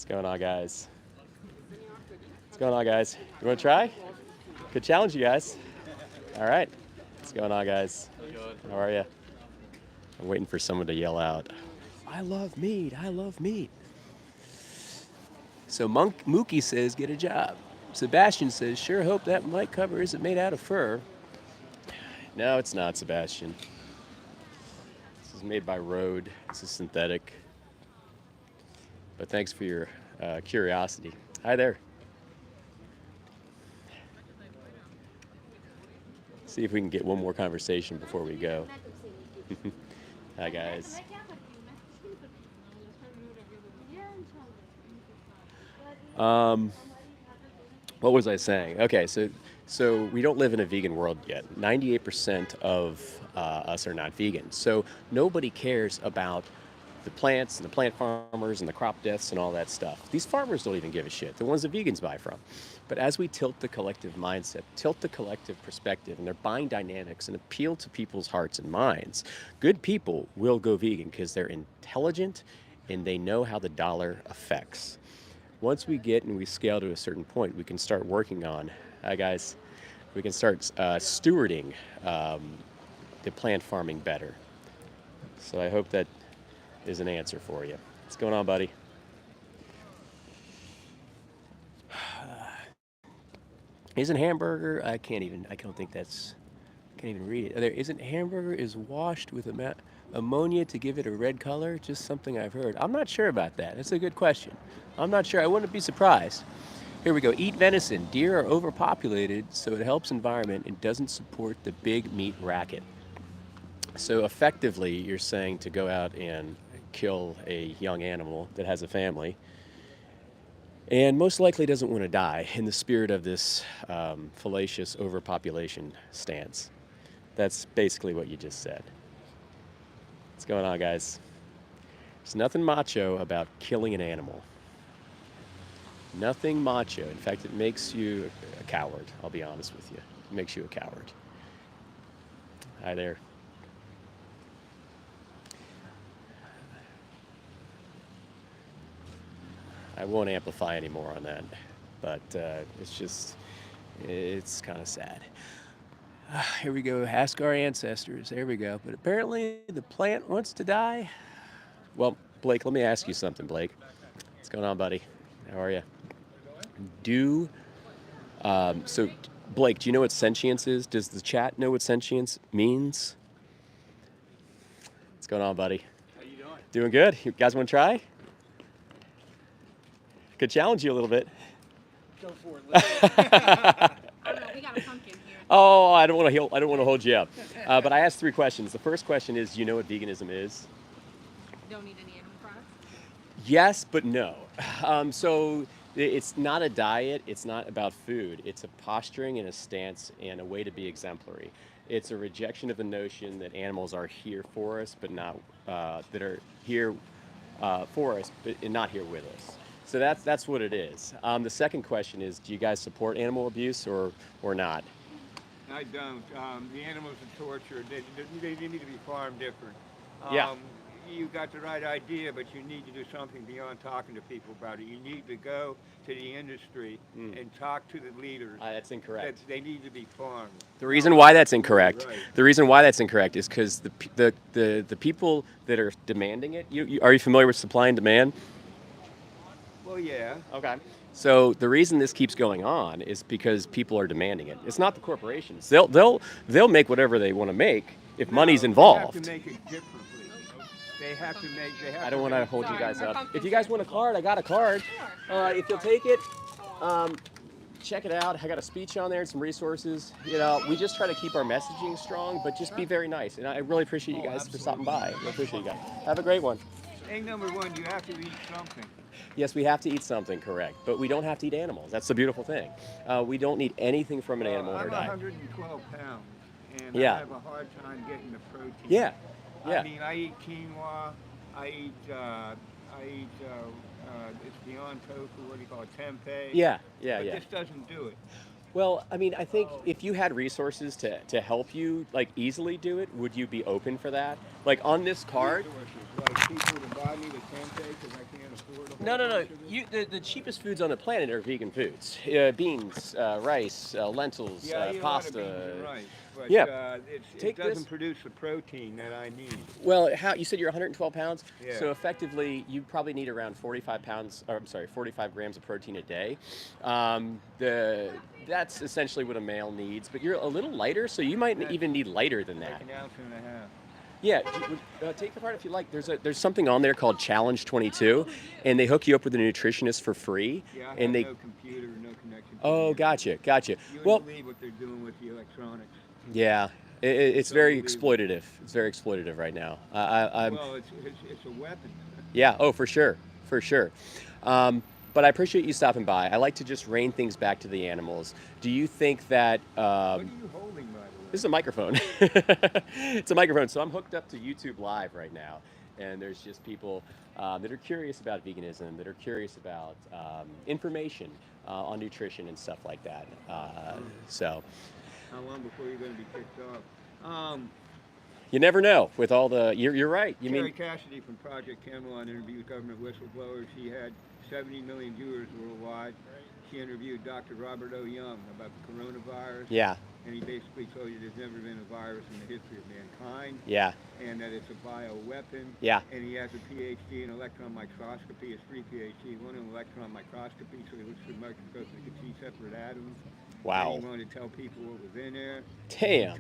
What's going on, guys? What's going on, guys? You want to try? Good challenge, you guys. All right. What's going on, guys? How are you? I'm waiting for someone to yell out, I love meat, I love meat. So Mookie says, get a job. Sebastian says, sure hope that mic cover isn't made out of fur. No, it's not, Sebastian. This is made by Rode. This is synthetic. But thanks for your curiosity. Hi there. See if we can get one more conversation before we go. Hi, guys. What was I saying? Okay, so we don't live in a vegan world yet. 98% of us are not vegan. So nobody cares about the plants and the plant farmers and the crop deaths and all that stuff. These farmers don't even give a shit. The ones that vegans buy from. But as we tilt the collective mindset, tilt the collective perspective, and their buying dynamics and appeal to people's hearts and minds, good people will go vegan because they're intelligent and they know how the dollar affects. Once we get and we scale to a certain point, we can start working on, hi guys, we can start stewarding the plant farming better. So I hope that is an answer for you. What's going on, buddy? Isn't hamburger, I don't think that's, can't even read it. Isn't hamburger is washed with ammonia to give it a red color? Just something I've heard. I'm not sure about that. That's a good question. I'm not sure. I wouldn't be surprised. Here we go. Eat venison. Deer are overpopulated, so it helps environment and doesn't support the big meat racket. So effectively, you're saying to go out and kill a young animal that has a family and most likely doesn't want to die in the spirit of this fallacious overpopulation stance. That's basically what you just said. What's going on, guys? There's nothing macho about killing an animal. Nothing macho. In fact, it makes you a coward, I'll be honest with you. It makes you a coward. Hi there. I won't amplify any more on that, but it's kind of sad. Here we go, ask our ancestors, there we go. But apparently the plant wants to die. Well, Blake, let me ask you something, Blake. What's going on, buddy? How are you? So Blake, do you know what sentience is? Does the chat know what sentience means? What's going on, buddy? How you doing? Doing good. You guys want to try? Could challenge you a little bit. Go for it. I don't know. We got a pumpkin here. Oh, I don't want to hold you up. But I asked 3 questions. The first question is, do you know what veganism is? Don't eat any animal products. Yes, but no. So it's not a diet. It's not about food. It's a posturing and a stance and a way to be exemplary. It's a rejection of the notion that animals are here for us, but not that are here for us, but not here with us. So that's what it is. The second question is, do you guys support animal abuse or not? I don't. The animals are tortured. They need to be farmed different. Yeah. You got the right idea, but you need to do something beyond talking to people about it. You need to go to the industry and talk to the leaders. That's incorrect. They need to be farmed. The reason why that's incorrect, Right. the reason why that's incorrect is because the people that are demanding it. Are you familiar with supply and demand? Well, yeah. Okay. So the reason this keeps going on is because people are demanding it. It's not the corporations. They'll make whatever they want to make if money's involved. They have to make it differently. They have to make. I don't want to hold you guys Sorry, up. our If you guys want a card, I got a card. If you'll take it, check it out. I got a speech on there and some resources. We just try to keep our messaging strong, but just be very nice. And I really appreciate you guys for stopping by. I appreciate you guys. Have a great one. Thing number one, you have to eat something. Yes, we have to eat something, correct. But we don't have to eat animals. That's the beautiful thing. We don't need anything from an animal in our I'm diet. 112 pounds, and Yeah. I have a hard time getting the protein. Yeah. I mean, I eat quinoa. I eat. It's beyond tofu. What do you call it? Tempeh. Yeah. But this doesn't do it. Well, I mean, I think if you had resources to help you like easily do it, would you be open for that? Like on this card, Resources, like people to buy me the tempeh because I can't afford a no, whole no, no. bunch of it. The cheapest foods on the planet are vegan foods: beans, rice, lentils, Yeah, I eat a lot of beans pasta. and rice, but Yeah, it take doesn't this. produce the protein that I need. Well, how you said you're 112 pounds, Yeah. so effectively you probably need around 45 pounds. Or, I'm sorry, 45 grams of protein a day. The That's essentially what a male needs, but you're a little lighter, so you might That's even need lighter than like that. an ounce and a half. Yeah, take the part if you like. There's something on there called Challenge 22, and they hook you up with a nutritionist for free, Yeah, I and have they. no computer, no connection to the Oh, internet. gotcha. You Well, wouldn't believe what they're doing with the electronics. yeah, it's It's very unbelievable. exploitative. It's very exploitative right now. I'm Well, it's a weapon. Yeah, oh, for sure, for sure. But I appreciate you stopping by. I like to just rein things back to the animals. Do you think that What are you holding, by the way? this is a microphone? It's a microphone, so I'm hooked up to YouTube Live right now, and there's just people that are curious about veganism, that are curious about information on nutrition and stuff like that. So How long before you're going to be kicked off? you never know with all the. You're right. You Terry mean Cassidy from Project Camelot interviewed government whistleblowers. She had 70 million viewers worldwide. She interviewed Dr. Robert O. Young about the coronavirus, yeah, and he basically told you there's never been a virus in the history of mankind, yeah, and that it's a bioweapon. yeah. And he has a PhD in electron microscopy, has three PhDs, one in electron microscopy, so he looks through microscopes and he can see separate atoms. Wow. And he wanted to tell people what was in there. Damn.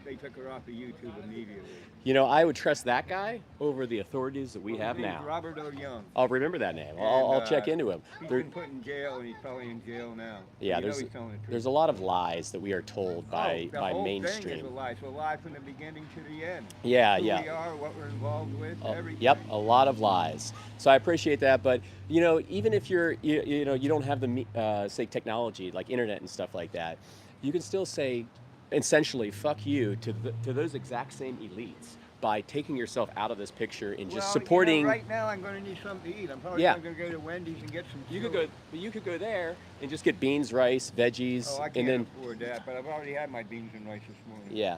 They took her off of YouTube immediately. You know, I would trust that guy over the authorities that we Well, have his name's now. Robert O. Young. I'll remember that name. And, I'll check into him. He's There- been put in jail, and he's probably in jail now. yeah, You know there's he's telling the truth. there's a lot of lies that we are told by the by whole mainstream. thing is a lie. It's a lie from the beginning to the end. Yeah, Who yeah. we are, what we're involved with, everything. Yep, a lot of lies. So I appreciate that, but you know, even if you know you don't have the say technology like internet and stuff like that, you can still say essentially fuck you to those exact same elites by taking yourself out of this picture and just Well, supporting. You know, right now, I'm going to need something to eat. I'm probably Yeah. going to go to Wendy's and get some. You could chili. go, but you could go there and just get beans, rice, veggies, Oh, I and can't then afford that, but I've already had my beans and rice this morning. yeah.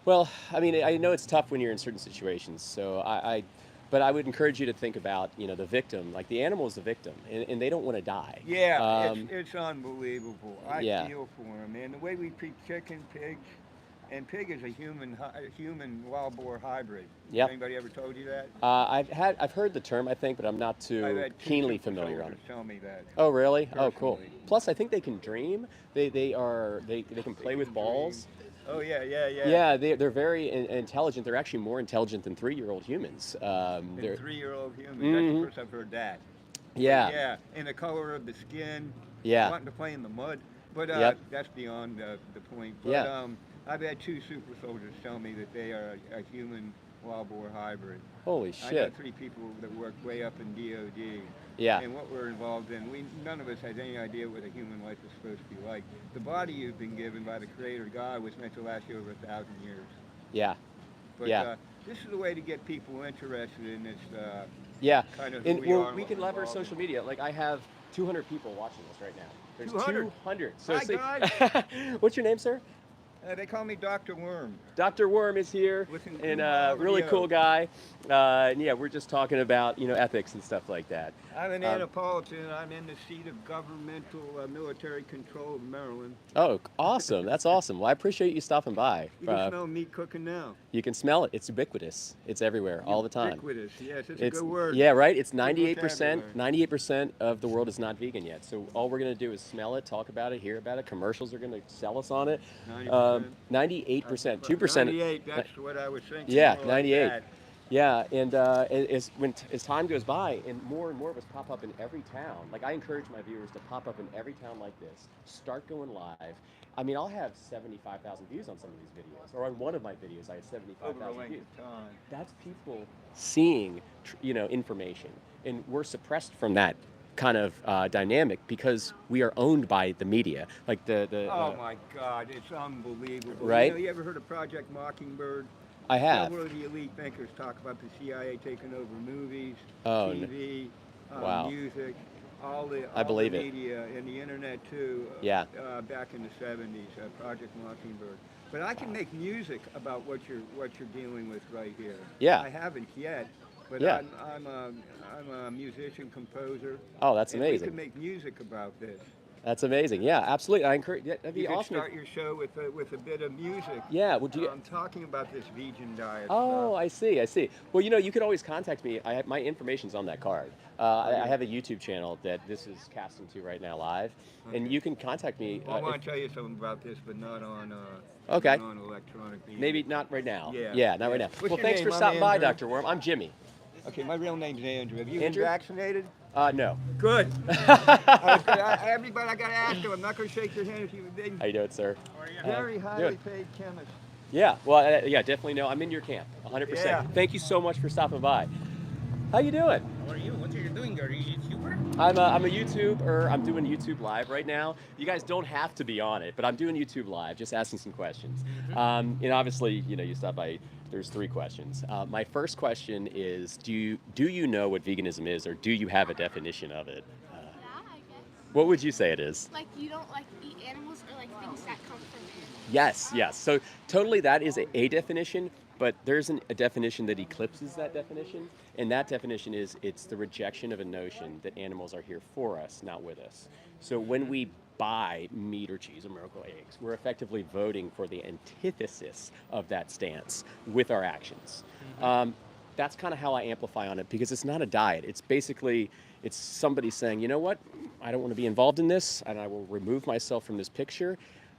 Well, I mean, I know it's tough when you're in certain situations, so but I would encourage you to think about, you know, the victim. Like the animal is the victim, and they don't want to die. Yeah, it's unbelievable. I yeah. feel for them, man. The way we treat chicken, pigs, and pig is a human wild boar hybrid. Yep. Anybody ever told you that? I've heard the term, I think, but I'm not I've too had two keenly super familiar on it. soldiers tell me that. Oh, really? Oh, cool. Personally. Plus, I think they can dream. They can play with can balls. Oh yeah. Yeah, they're very intelligent. They're actually more intelligent than 3-year-old humans. And They're 3-year-old humans. Mhm. That's the first I've heard that. yeah, Yeah, and the color of the skin. yeah, Wanting to play in the mud, but Yep. that's beyond the point. But Yeah. I've had two super soldiers tell me that they are a human wild boar hybrid. Holy I know shit. 3 people that work way up in DOD. Yeah, And what we're involved in, none of us has any idea what a human life is supposed to be like. The body you've been given by the Creator God was meant to last you over 1,000 years. yeah, But Yeah. this is the way to get people interested in this yeah. kind of who And we are. well, and we what can we're leverage involved social in. media. Like I have 200 people watching this right now. There's 200? 200. So Hi, see- guys. What's your name, sir? They call me Dr. Worm. Dr. Worm is here, Listen to and my really audio. cool guy. And yeah, we're just talking about ethics and stuff like that. I'm an Um, Annapolitan. I'm in the seat of governmental military control of Maryland. Oh, awesome! That's awesome. Well, I appreciate you stopping by. You can smell meat cooking now. You can smell it. It's ubiquitous. It's everywhere, all the time. Ubiquitous. Yes, it's It's a good word. yeah, right. It's Good 98%. vocabulary. 98% of the world is not vegan yet. So all we're gonna do is smell it, talk about it, hear about it. Commercials are gonna sell us on it. 90%. 98%. 2%. 98. That's what I was thinking. Yeah, more like 98. that. Yeah, and as time goes by, and more of us pop up in every town. Like I encourage my viewers to pop up in every town like this. Start going live. I mean, I'll have 75,000 views on some of these videos, or on one of my videos, I had Over a 75,000 length views. of time. That's people seeing, information, and we're suppressed from that kind of dynamic because we are owned by the media. Like Oh my God, it's unbelievable. Right? You ever heard of Project Mockingbird? I have. Several of the elite thinkers talk about the CIA taking over movies, Oh, TV, wow. music, all the I believe it. media and the internet too. Yeah. Back in the '70s, Project Mockingbird. But I can make music about what you're dealing with right here. Yeah. I haven't yet, but Yeah. I'm a musician composer. Oh, that's and amazing. we can make music about this. That's amazing. Yeah, absolutely. I encourage. Yeah, that'd be You could awesome. start your show with a bit of music. Yeah. Would you? Talking about this vegan diet Oh, stuff. I see. I see. Well, you could always contact me. My information's on that card. I have a YouTube channel that this is casting to right now live, and Okay. you can contact me. Well, I want to tell you something about this, but not on Okay. not on electronic media. Maybe not right now. Yeah. not right now. What's Well, your thanks name? for I'm stopping by, Andrew. Dr. Worm. I'm Jimmy. Okay, my real name's Andrew. Have you Andrew? been vaccinated? No. Good. Everybody, I got to ask you. I'm not going to shake your hand if you've been How you doing, sir? very highly good. paid chemist. Yeah. Well, yeah, definitely. No, I'm in your camp, 100%. Yeah. Thank you so much for stopping by. How you doing? How are you? What are you doing? Are you a YouTuber? I'm a YouTuber. I'm doing YouTube Live right now. You guys don't have to be on it, but I'm doing YouTube Live, just asking some questions. Obviously, you stop by. There's 3 questions. My first question is, do you know what veganism is, or do you have a definition of it? Yeah, I guess. What would you say it is? Like you don't like eat animals or like things that come from animals. Yes, yes. So totally that is a definition, but there's a definition that eclipses that definition. And that definition is it's the rejection of a notion that animals are here for us, not with us. So when we buy meat or cheese or miracle eggs, we're effectively voting for the antithesis of that stance with our actions. That's kind of how I amplify on it, because it's not a diet. It's basically, it's somebody saying, you know what, I don't want to be involved in this, and I will remove myself from this picture.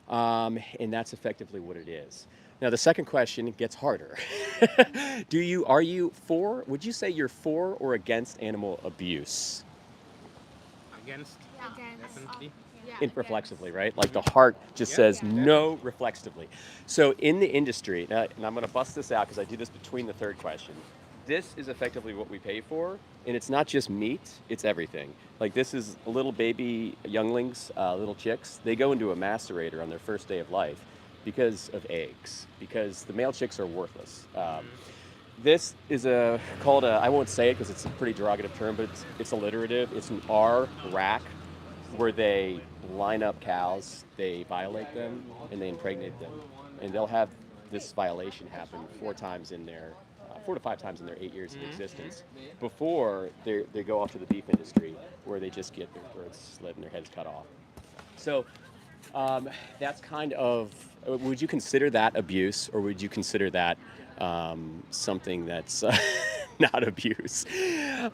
And that's effectively what it is. Now, the second question gets harder. Are you for, would you say you're for or against animal abuse? Against? Definitely. Reflexively, right? Like the heart just says Yeah. no reflexively. So in the industry, now, and I'm going to bust this out because I do this between the third question. This is effectively what we pay for, and it's not just meat, it's everything. Like this is little baby younglings, little chicks. They go into a macerator on their first day of life because of eggs, because the male chicks are worthless. This is called I won't say it because it's a pretty derogative term, but it's alliterative. It's an R rack, where they line up cows, they violate them, and they impregnate them. And they'll have this violation happen 4 to 5 times in their 8 years of existence before they go off to the beef industry, where they just get their throats slit and their heads cut off. So that's kind of, would you consider that abuse, or would you consider that something that's not abuse?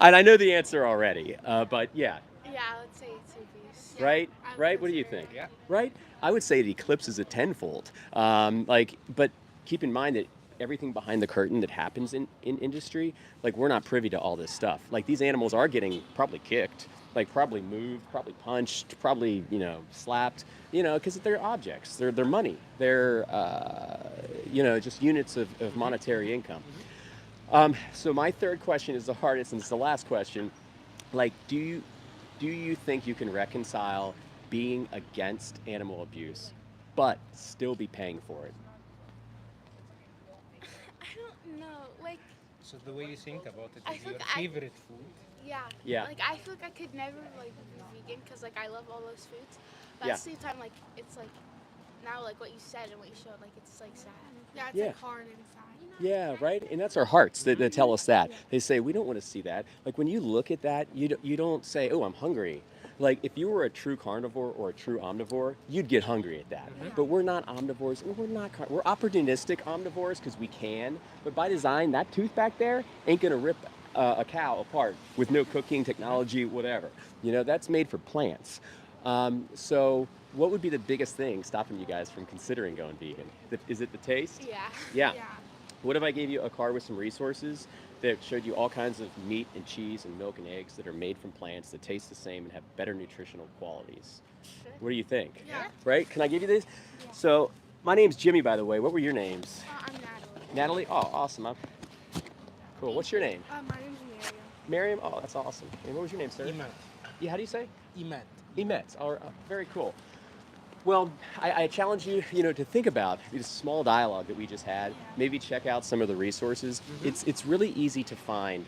And I know the answer already, but yeah. Yeah, let's say it's abuse. Right? I would Right? What do you consider think? it. Yeah. Right? I would say it eclipses it tenfold. But keep in mind that everything behind the curtain that happens in industry, like we're not privy to all this stuff. Like these animals are getting probably kicked, like probably moved, probably punched, probably, slapped, because they're objects. They're money. They're, just units of monetary income. So my third question is the hardest, and it's the last question. Like, do you think you can reconcile being against animal abuse, but still be paying for it? I don't know. Like, So the way you think about it I is feel your like I- favorite food. yeah. Yeah. Like, I feel like I could never, like, be vegan because, like, I love all those foods. But Yeah. at the same time, like, it's, like, now, like, what you said and what you showed, like, it's, like, sad. Yeah, it's, Yeah. like, hard inside. Yeah, right. And that's our hearts that tell us that. They say we don't want to see that. Like when you look at that, you don't say, "Oh, I'm hungry." Like if you were a true carnivore or a true omnivore, you'd get hungry at that. But we're not omnivores. And we're opportunistic omnivores because we can. But by design, that tooth back there ain't gonna rip a cow apart with no cooking technology, whatever. That's made for plants. So what would be the biggest thing stopping you guys from considering going vegan? Is it the taste? Yeah. Yeah. What if I gave you a card with some resources that showed you all kinds of meat and cheese and milk and eggs that are made from plants that taste the same and have better nutritional qualities? Sure. What do you think? Yeah. Right? Can I give you these? So my name's Jimmy, by the way. What were your names? I'm Natalie. Natalie? Oh, awesome. Cool. What's your name? My name's Miriam. Miriam? Oh, that's awesome. And what was your name, sir? Imat. Yeah, how do you say? Imat. Emet. Very cool. Well, I challenge you, to think about this small dialogue that we just had. Maybe check out some of the resources. It's really easy to find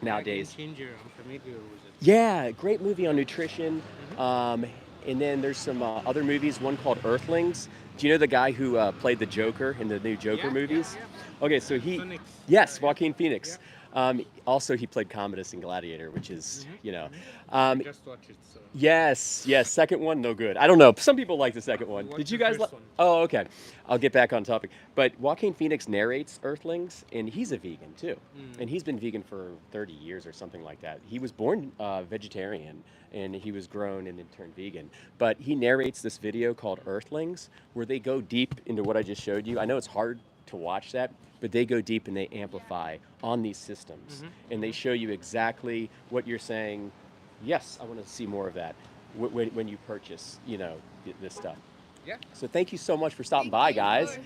nowadays. Game Changer, I'm familiar with it. Yeah, great movie on nutrition. And then there's some other movies, one called Earthlings. Do you know the guy who played the Joker in the new Joker movies? Okay, so Phoenix. yes, Yeah. Joaquin Phoenix. Also, he played Commodus in Gladiator, which is, I just watched it, so. yes, second one, no good. I don't know. Some people like the second one. Watch Did you the guys first like? one. Oh, okay. I'll get back on topic. But Joaquin Phoenix narrates Earthlings, and he's a vegan too. And he's been vegan for 30 years or something like that. He was born vegetarian, and he was grown and then turned vegan. But he narrates this video called Earthlings, where they go deep into what I just showed you. I know it's hard to watch that, but they go deep and they amplify on these systems, and they show you exactly what you're saying. Yes, I want to see more of that when you purchase, this stuff. Yeah. So thank you so much for stopping by, guys.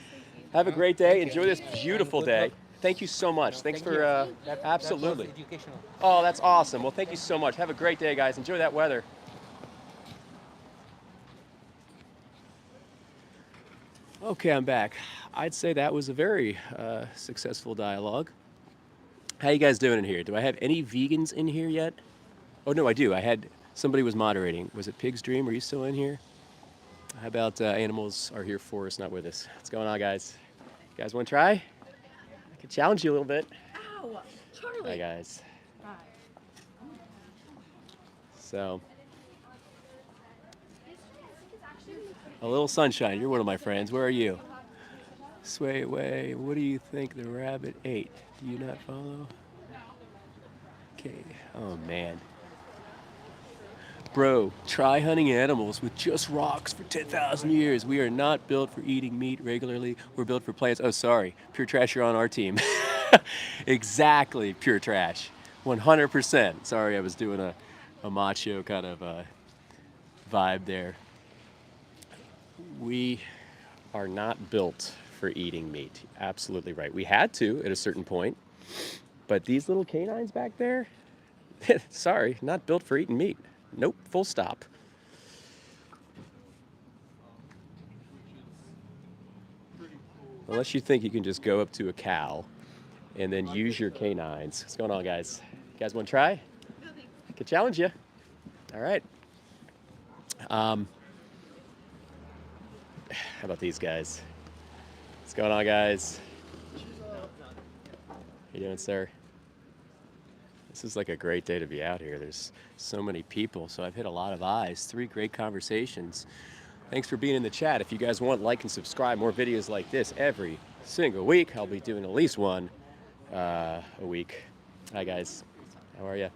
Have a Yeah, great day. thank you. Enjoy this beautiful Good day. luck. Thank you so much. Thanks Thank for you. absolutely. That was educational. Oh, that's awesome. Well, thank you so much. Have a great day, guys. Enjoy that weather. Okay, I'm back. I'd say that was a very successful dialogue. How you guys doing in here? Do I have any vegans in here yet? Oh no, I do. I had somebody was moderating. Was it Pig's Dream? Are you still in here? How about animals are here for us, not with us? What's going on, guys? You guys want to try? I can challenge you a little bit. Ow! Charlie! Hi, guys. Hi. So, a little sunshine. You're one of my friends. Where are you? Sway away. What do you think the rabbit ate? Do you not follow? Okay. Oh, man. Bro, try hunting animals with just rocks for 10,000 years. We are not built for eating meat regularly. We're built for plants. Oh, sorry. Pure Trash, you're on our team. Exactly, Pure Trash. 100%. Sorry, I was doing a macho kind of vibe there. We are not built for eating meat. Absolutely right. We had to at a certain point. But these little canines back there, sorry, not built for eating meat. Nope, full stop. Unless you think you can just go up to a cow and then use your canines. What's going on, guys? You guys want to try? I could challenge you. All right. How about these guys? What's going on, guys? How you doing, sir? This is like a great day to be out here. There's so many people, so I've hit a lot of eyes. 3 great conversations. Thanks for being in the chat. If you guys want, like and subscribe. More videos like this every single week. I'll be doing at least one a week. Hi, guys. How are you?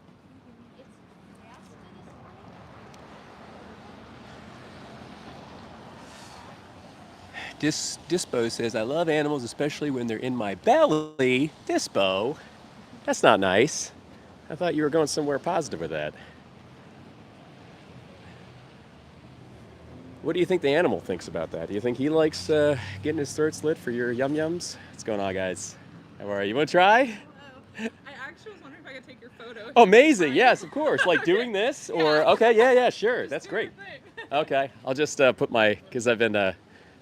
Dispo says, I love animals, especially when they're in my belly. Dispo? That's not nice. I thought you were going somewhere positive with that. What do you think the animal thinks about that? Do you think he likes getting his throat slit for your yum-yums? What's going on, guys? How are you? You want to try? Hello. I actually was wondering if I could take your photo. Oh, amazing. Yes, of course. Like doing this? Or, okay, yeah, sure. Just That's do great. your thing. Okay, I'll just put my, because I've been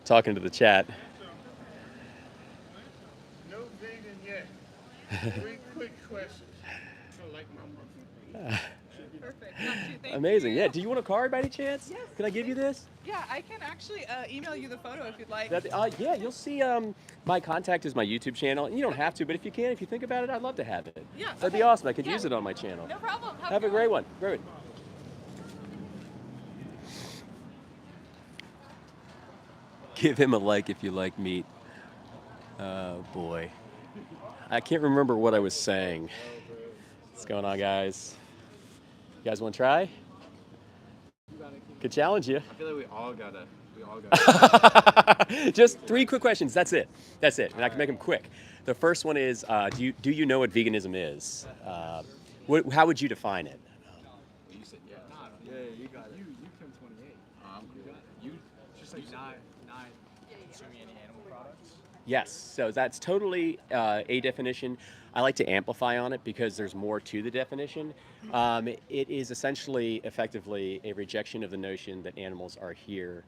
talking to the chat. No vegan yet. 3 quick questions. I like my muffin. Perfect. Got you. Thank Amazing. you. Yeah, do you want a card by any chance? Yes, Can I give you this? Yeah, I can actually email you the photo if you'd like. Yeah, you'll see my contact is my YouTube channel. And you don't have to, but if you can, if you think about it, I'd love to have it. Yeah, That'd be okay. awesome. I could Yeah. use it on my channel. No problem. Have a great one. Great. Give him a like if you like meat. Oh, boy. I can't remember what I was saying. What's going on, guys? You guys want to try? Could challenge you. I feel like we all gotta. Just 3 quick questions. That's it. And I can make them quick. The first one is, do you know what veganism is? How would you define it? You said yeah. Yeah, you got it. You come 28. I'm cool. You just like not consuming any animal products. Yes, so that's totally a definition. I like to amplify on it because there's more to the definition. It is essentially, effectively, a rejection of the notion that animals are here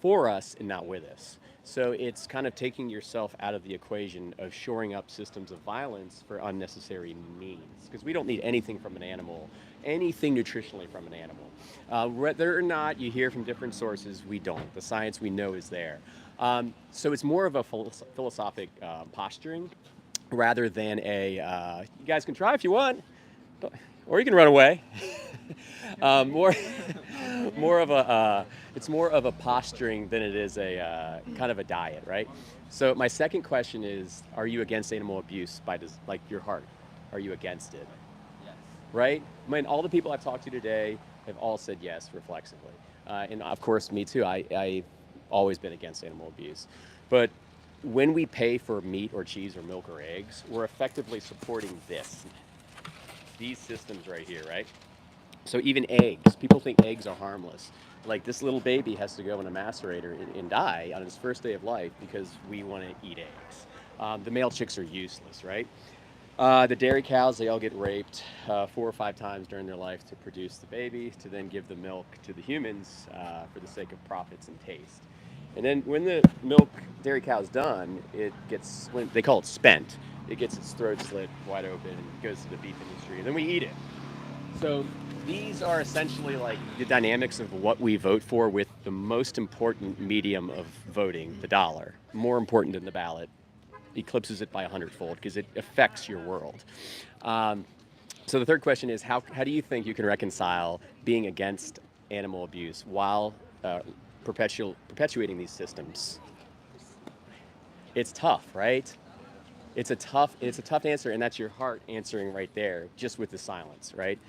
for us and not with us. So it's kind of taking yourself out of the equation of shoring up systems of violence for unnecessary means. Because we don't need anything from an animal, anything nutritionally from an animal. Whether or not you hear from different sources, we don't. The science we know is there. So it's more of a philosophic posturing rather than you guys can try if you want, or you can run away. More, more of a, it's more of a posturing than it is a kind of a diet, right? So my second question is, are you against animal abuse like your heart? Are you against it? Yes. Right? I mean, all the people I've talked to today have all said yes reflexively. And of course, me too. I've always been against animal abuse. But when we pay for meat or cheese or milk or eggs, we're effectively supporting these systems right here, right? So even eggs, people think eggs are harmless. Like this little baby has to go in a macerator and die on his first day of life because we want to eat eggs. The male chicks are useless, right? The dairy cows, they all get raped 4 or 5 times during their life to produce the baby, to then give the milk to the humans for the sake of profits and taste. And then when the dairy cow's done, they call it spent. It gets its throat slit wide open and goes to the beef industry, and then we eat it. So these are essentially like the dynamics of what we vote for, with the most important medium of voting, the dollar, more important than the ballot, eclipses it by 100-fold because it affects your world. So the third question is, how do you think you can reconcile being against animal abuse while perpetuating these systems? It's tough, right? It's a tough answer, and that's your heart answering right there, just with the silence, right?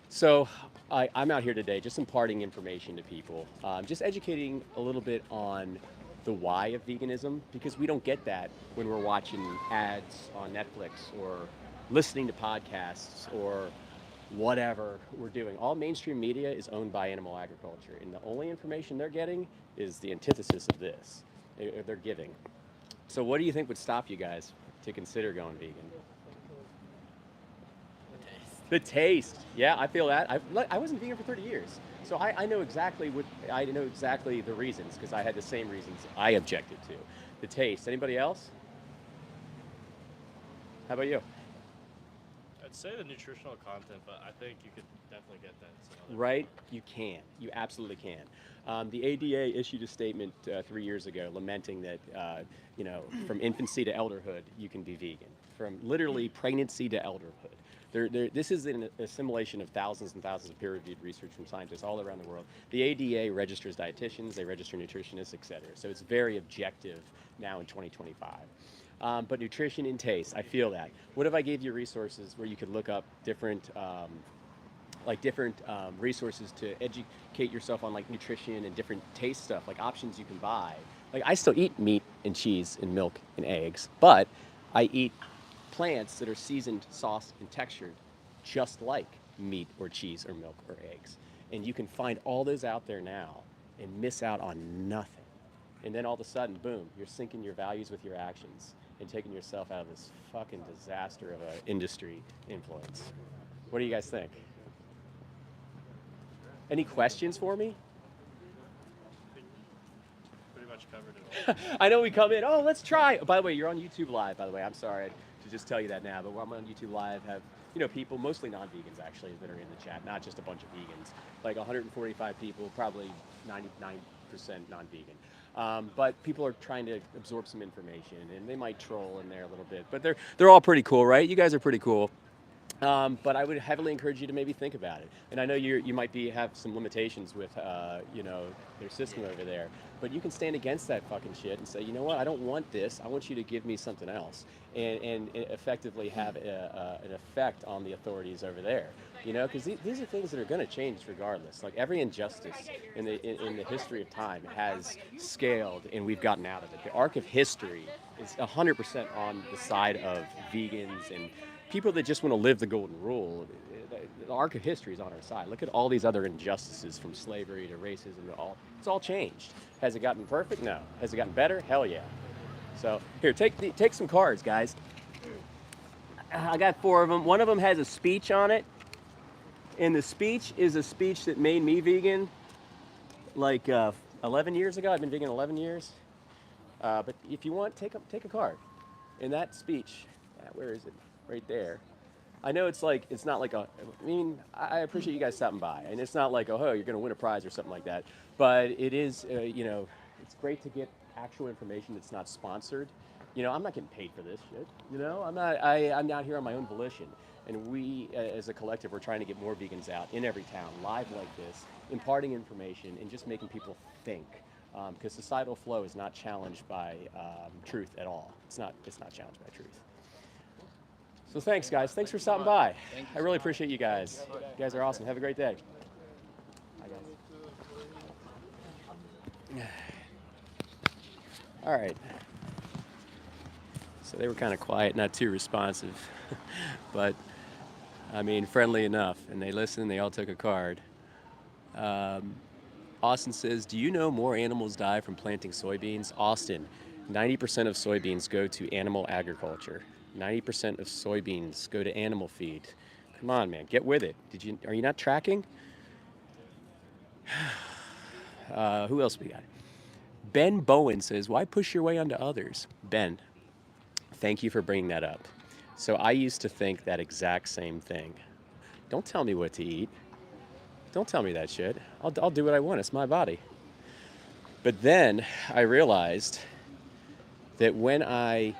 So I'm out here today just imparting information to people, just educating a little bit on the why of veganism, because we don't get that when we're watching ads on Netflix or listening to podcasts or whatever we're doing. All mainstream media is owned by animal agriculture, and the only information they're getting is the antithesis of this. They're giving. So what do you think would stop you guys to consider going vegan? The taste. Yeah, I feel that. I wasn't vegan for 30 years. So I know exactly the reasons, because I had the same reasons I objected to. The taste. Anybody else? How about you? I'd say the nutritional content, but I think you could definitely get that in some other Right? You can. You absolutely can. The ADA issued a statement 3 years ago lamenting that, from infancy to elderhood, you can be vegan. From literally pregnancy to elderhood. This is an assimilation of thousands and thousands of peer-reviewed research from scientists all around the world. The ADA registers dietitians, they register nutritionists, et cetera. So it's very objective now in 2025. But nutrition and taste, I feel that. What if I gave you resources where you could look up different resources to educate yourself on like nutrition and different taste stuff, like options you can buy? Like I still eat meat and cheese and milk and eggs, but I eat plants that are seasoned, sauced, and textured just like meat or cheese or milk or eggs. And you can find all those out there now and miss out on nothing. And then all of a sudden, boom, you're syncing your values with your actions and taking yourself out of this fucking disaster of an industry influence. What do you guys think? Any questions for me? pretty much covered it all. I know we come in, oh, let's try. By the way, you're on YouTube Live, by the way. I'm sorry to just tell you that now, but I'm on YouTube Live, have people, mostly non-vegans actually, that are in the chat, not just a bunch of vegans. Like 145 people, probably 99% non-vegan. But people are trying to absorb some information, and they might troll in there a little bit. But they're all pretty cool, right? You guys are pretty cool. But I would heavily encourage you to maybe think about it. And I know you might have some limitations with their system over there, but you can stand against that fucking shit and say, you know what, I don't want this. I want you to give me something else, and effectively have an effect on the authorities over there. Because these are things that are going to change regardless. Like every injustice in the history of time has scaled, and we've gotten out of it. The arc of history is 100% on the side of vegans and people that just want to live the golden rule. The arc of history is on our side. Look at all these other injustices, from slavery to racism to all. It's all changed. Has it gotten perfect? No. Has it gotten better? Hell yeah. So here, take some cards, guys. I got 4 of them. One of them has a speech on it, and the speech is a speech that made me vegan, like 11 years ago. I've been vegan 11 years. But if you want, take a card. In that speech, where is it? Right there. I know it's not like I mean, I appreciate you guys stopping by, and it's not like, oh, you're going to win a prize or something like that. But it is, it's great to get actual information that's not sponsored. I'm not getting paid for this shit. I'm not here on my own volition. And we, as a collective, we're trying to get more vegans out in every town, live like this, imparting information and just making people think. Because societal flow is not challenged by truth at all. It's not challenged by truth. So thanks, guys. Thanks for stopping by. I really appreciate you guys. You guys are awesome. Have a great day. Bye, guys. All right. So they were kind of quiet, not too responsive, but I mean, friendly enough. And they listened. They all took a card. Austin says, do you know more animals die from planting soybeans? Austin, 90% of soybeans go to animal agriculture. 90% of soybeans go to animal feed. Come on, man, get with it. Are you not tracking? Who else we got? Ben Bowen says, why push your way onto others? Ben, thank you for bringing that up. So I used to think that exact same thing. Don't tell me what to eat. Don't tell me that shit. I'll do what I want. It's my body. But then I realized that when I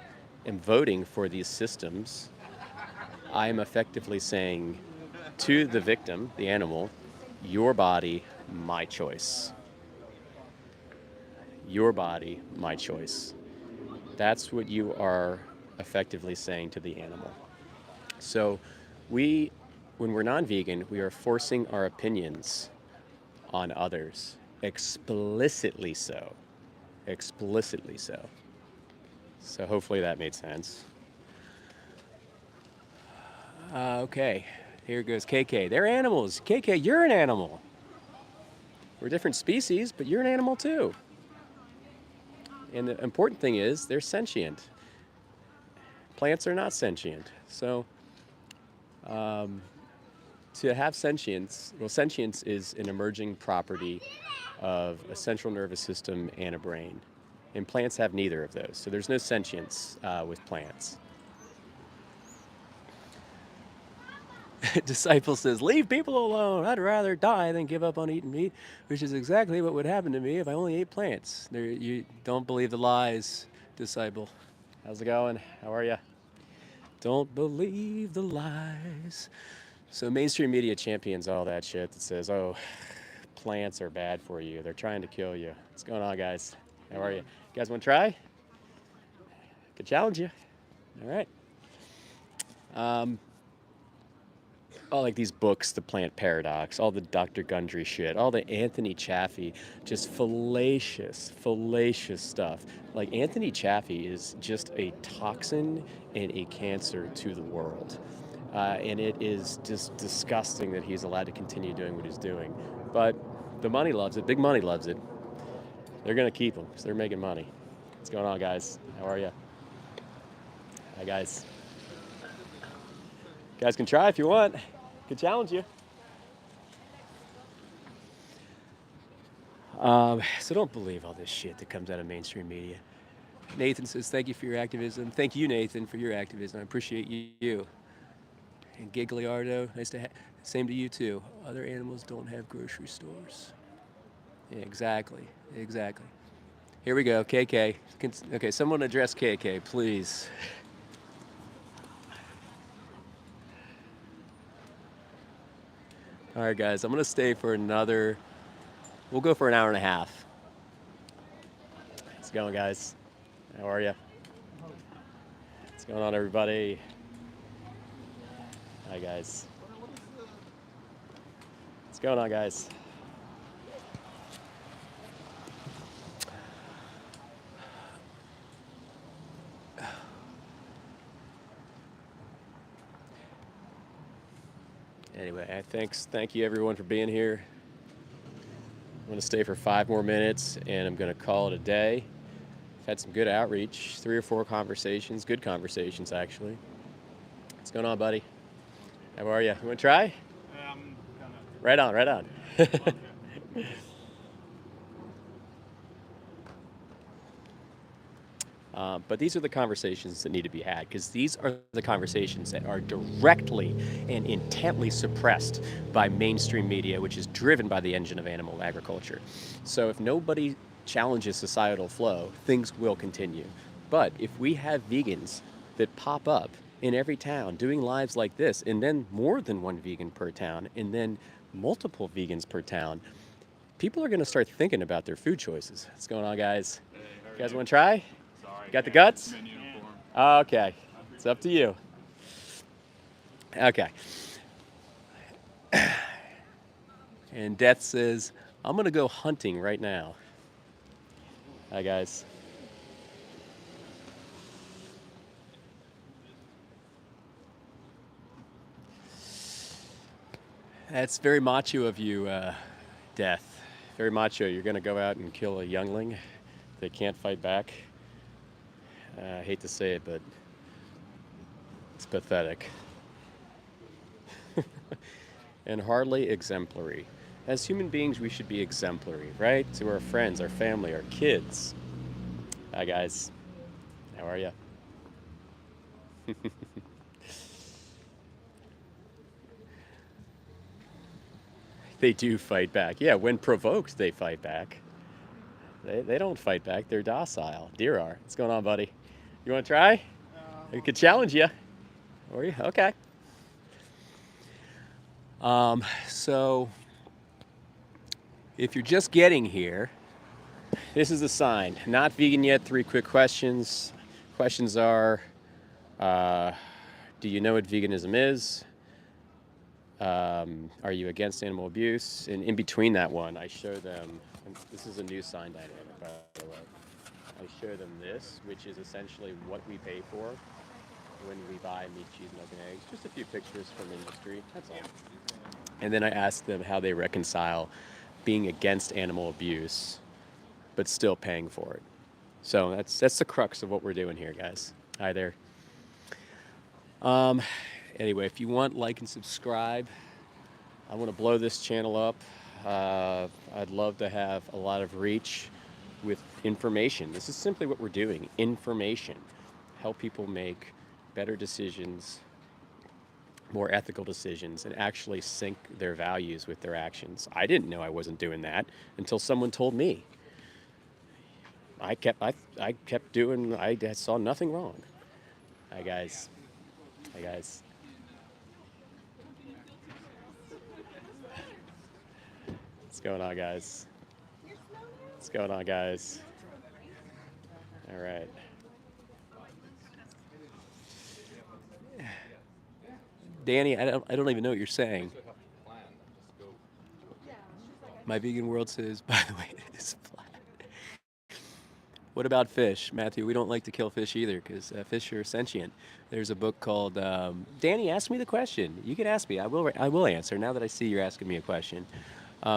am voting for these systems, I am effectively saying to the victim, the animal, your body, my choice. Your body, my choice. That's what you are effectively saying to the animal. So when we're non-vegan, we are forcing our opinions on others, explicitly so. Explicitly so. So hopefully that made sense. Okay, here goes KK. They're animals. KK, you're an animal. We're different species, but you're an animal too. And the important thing is they're sentient. Plants are not sentient. So to have sentience, sentience is an emerging property of a central nervous system and a brain. And plants have neither of those. So there's no sentience with plants. Disciple says, leave people alone. I'd rather die than give up on eating meat, which is exactly what would happen to me if I only ate plants. You don't believe the lies, Disciple. How's it going? How are you? Don't believe the lies. So mainstream media champions all that shit that says, oh, plants are bad for you. They're trying to kill you. What's going on, guys? How are you? You guys want to try? Could challenge you. All right. All like these books, The Plant Paradox, all the Dr. Gundry shit, all the Anthony Chaffee, just fallacious stuff. Like Anthony Chaffee is just a toxin and a cancer to the world. And it is just disgusting that he's allowed to continue doing what he's doing. But the money loves it. Big money loves it. They're going to keep him because they're making money. What's going on, guys? How are you? Hi, guys. You guys can try if you want. Could challenge you. So don't believe all this shit that comes out of mainstream media. Nathan says, thank you for your activism. Thank you, Nathan, for your activism. I appreciate you. And Gigliardo, nice to same to you too. Other animals don't have grocery stores. Yeah, exactly. Here we go, KK. Okay, someone address KK, please. All right, guys, I'm gonna stay for we'll go for an hour and a half. How's it going, guys? How are you? What's going on, everybody? Hi, guys. What's going on, guys? Anyway, thank you everyone for being here. I'm going to stay for 5 more minutes and I'm going to call it a day. I've had some good outreach, 3 or 4 conversations, good conversations actually. What's going on, buddy? How are you? You want to try? Right on. But these are the conversations that need to be had, because these are the conversations that are directly and intently suppressed by mainstream media, which is driven by the engine of animal agriculture. So if nobody challenges societal flow, things will continue. But if we have vegans that pop up in every town doing lives like this, and then more than one vegan per town, and then multiple vegans per town, people are going to start thinking about their food choices. What's going on, guys? You guys want to try? You got the guts? Okay. It's up to you. Okay. And Death says, I'm going to go hunting right now. Hi, guys. That's very macho of you, Death. Very macho. You're going to go out and kill a youngling that can't fight back. I hate to say it, but it's pathetic. And hardly exemplary. As human beings, we should be exemplary, right? To our friends, our family, our kids. Hi, guys. How are you? They do fight back. Yeah, when provoked, they fight back. They don't fight back. They're docile. Deer are. What's going on, buddy? You want to try? We could challenge you. Or you? Okay. So, if you're just getting here, this is a sign. Not vegan yet. 3 quick questions. Questions are, do you know what veganism is? Are you against animal abuse? And in between that one, I show them, and this is a new sign dynamic, by the way. I show them this, which is essentially what we pay for when we buy meat, cheese, milk, and eggs. Just a few pictures from industry, that's all. And then I ask them how they reconcile being against animal abuse, but still paying for it. So that's the crux of what we're doing here, guys. Hi there. Anyway, if you want, like and subscribe. I want to blow this channel up. I'd love to have a lot of reach with information. This is simply what we're doing, information. Help people make better decisions, more ethical decisions, and actually sync their values with their actions. I didn't know I wasn't doing that until someone told me. I kept doing, I saw nothing wrong. Hi, guys. Hi, guys. What's going on, guys? What's going on, guys? All right. Danny, I don't even know what you're saying. My vegan world says, by the way, it is flat. What about fish? Matthew, we don't like to kill fish either, because fish are sentient. There's a book called, Danny, ask me the question. You can ask me. I will answer now that I see you're asking me a question.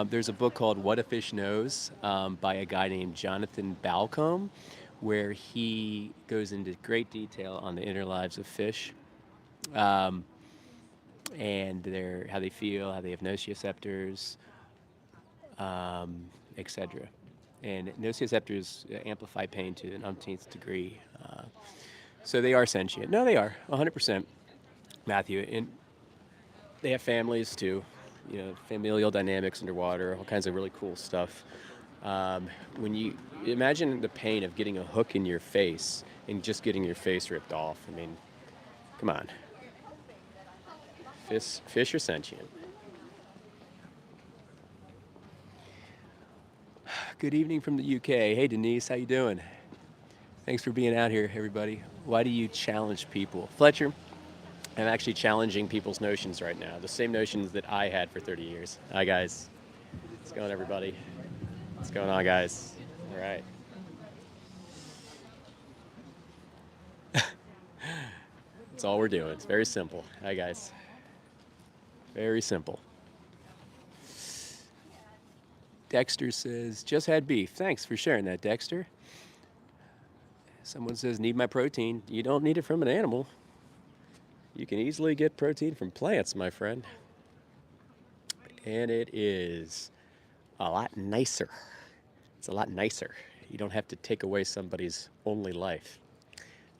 There's a book called What a Fish Knows by a guy named Jonathan Balcombe, where he goes into great detail on the inner lives of fish, and how they feel, how they have nociceptors, etc. And nociceptors amplify pain to an umpteenth degree. So they are sentient. No, they are, 100%, Matthew. And they have families too, familial dynamics underwater, all kinds of really cool stuff. When you imagine the pain of getting a hook in your face and just getting your face ripped off, I mean, come on. Fish are sentient. Good evening from the UK. Hey, Denise, how you doing? Thanks for being out here, everybody. Why do you challenge people? Fletcher, I'm actually challenging people's notions right now, the same notions that I had for 30 years. Hi, guys. What's going on, everybody? What's going on, guys? All right. That's all we're doing. It's very simple. Hi, guys. Very simple. Dexter says, just had beef. Thanks for sharing that, Dexter. Someone says, need my protein. You don't need it from an animal. You can easily get protein from plants, my friend. And it is a lot nicer. It's a lot nicer. You don't have to take away somebody's only life.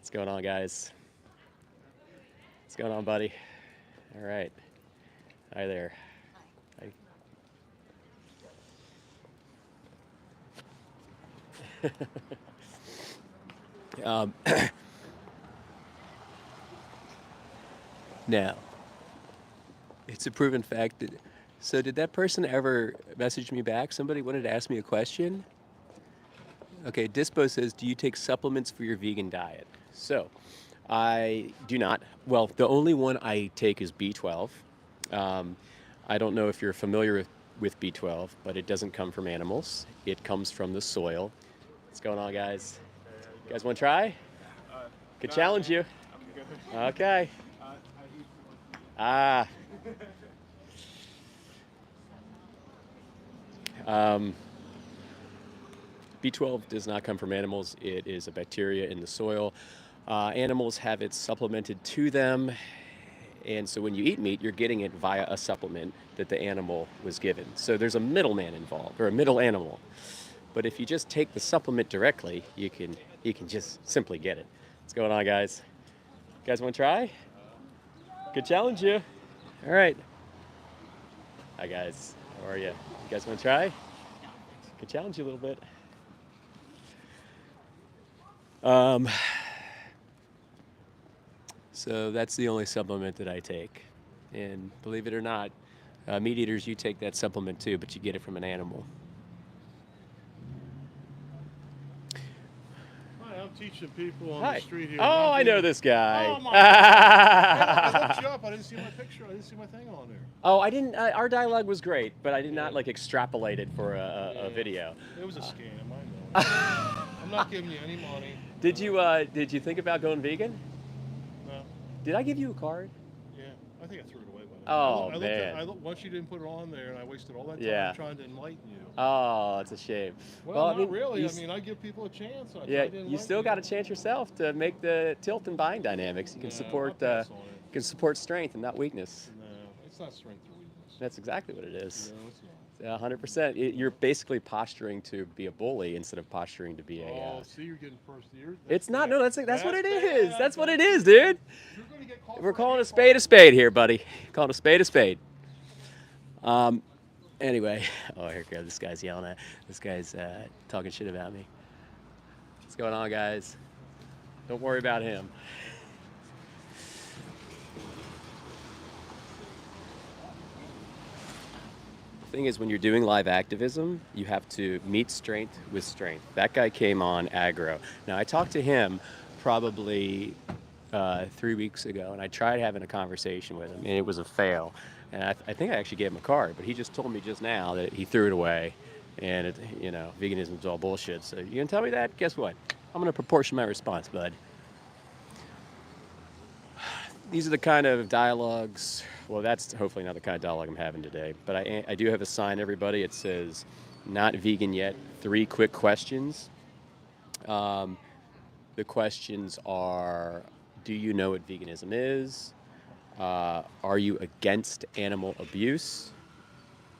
What's going on, guys? What's going on, buddy? All right. Hi there. Hi. Now, it's a proven fact that. So, did that person ever message me back? Somebody wanted to ask me a question? Okay, Dispo says, do you take supplements for your vegan diet? So, I do not. Well, the only one I take is B12. I don't know if you're familiar with B12, but it doesn't come from animals. It comes from the soil. What's going on, guys? You guys want to try? Could challenge you. Okay. Ah. B12 does not come from animals. It is a bacteria in the soil. Animals have it supplemented to them. And so when you eat meat, you're getting it via a supplement that the animal was given. So there's a middleman involved, or a middle animal. But if you just take the supplement directly, you can just simply get it. What's going on, guys? You guys want to try? Could challenge you. All right. Hi, guys. How are you? You guys want to try? Could challenge you a little bit. So that's the only supplement that I take. And believe it or not, meat eaters, you take that supplement too, but you get it from an animal. Hi, I'm teaching people on Hi. the street here. Oh, I know this guy. Oh, my God. I looked you up. I didn't see my picture. I didn't see my thing on there. Oh, I didn't. Our dialogue was great, but I did not like extrapolate it for a video. It was a scam. I know. I'm not giving you any money. Did you think about going vegan? No. Did I give you a card? Yeah, I think I threw it away by now. Oh, man. I looked, once you didn't put it on there, and I wasted all that time Yeah. trying to enlighten you. Oh, it's a shame. Well, I not mean, really. I mean, I give people a chance. I yeah, tried to you enlighten still got a chance yourself to make the tilt and buying dynamics. You can No, support I'll pass on it. you can support strength and not weakness. No, it's not strength or weakness. That's exactly what it is. No, it's not. 100%. You're basically posturing to be a bully instead of posturing to be a. Oh, see, you're getting first year. It's not. No, that's what it is. bad. That's what it is, dude. You're gonna get called We're for calling a hate spade here, buddy. Calling a spade a spade. Anyway, oh, here goes. This guy's yelling at. This guy's talking shit about me. What's going on, guys? Don't worry about him. The thing is, when you're doing live activism, you have to meet strength with strength. That guy came on aggro. Now, I talked to him probably 3 weeks ago, and I tried having a conversation with him, and it was a fail. And I think I actually gave him a card, but he just told me just now that he threw it away, and veganism's all bullshit. So you gonna tell me that? Guess what? I'm gonna proportion my response, bud. These are the kind of dialogues. Well, that's hopefully not the kind of dialogue I'm having today. But I do have a sign, everybody. It says, "Not vegan yet. 3 quick questions." The questions are: do you know what veganism is? Are you against animal abuse?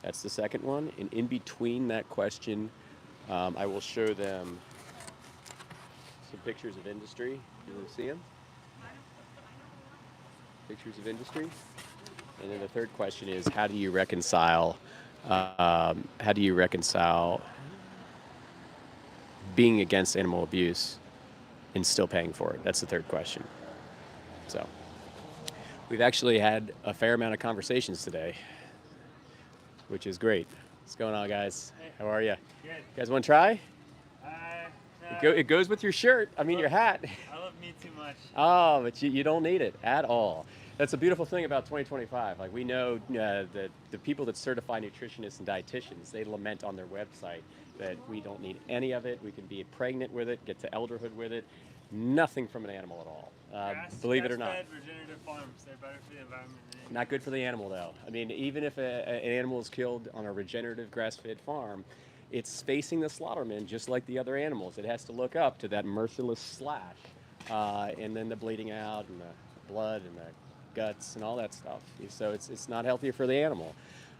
That's the second one. And in between that question, I will show them some pictures of industry. You want to see them? Pictures of industry. And then the third question is, how do you reconcile being against animal abuse and still paying for it? That's the third question. So we've actually had a fair amount of conversations today, which is great. What's going on, guys? How are you? Good. You guys want to try? No. It goes with your shirt. I mean, your hat. I love meat too much. Oh, but you don't need it at all. That's a beautiful thing about 2025. Like, we know that the people that certify nutritionists and dietitians, they lament on their website that we don't need any of it. We can be pregnant with it, get to elderhood with it. Nothing from an animal at all. Believe it or not. Grass-fed regenerative farms, they're better for the environment. Not good for the animal, though. I mean, even if an animal is killed on a regenerative grass-fed farm, it's facing the slaughterman just like the other animals. It has to look up to that merciless slash, and then the bleeding out and the blood and the guts and all that stuff. So it's not healthy for the animal.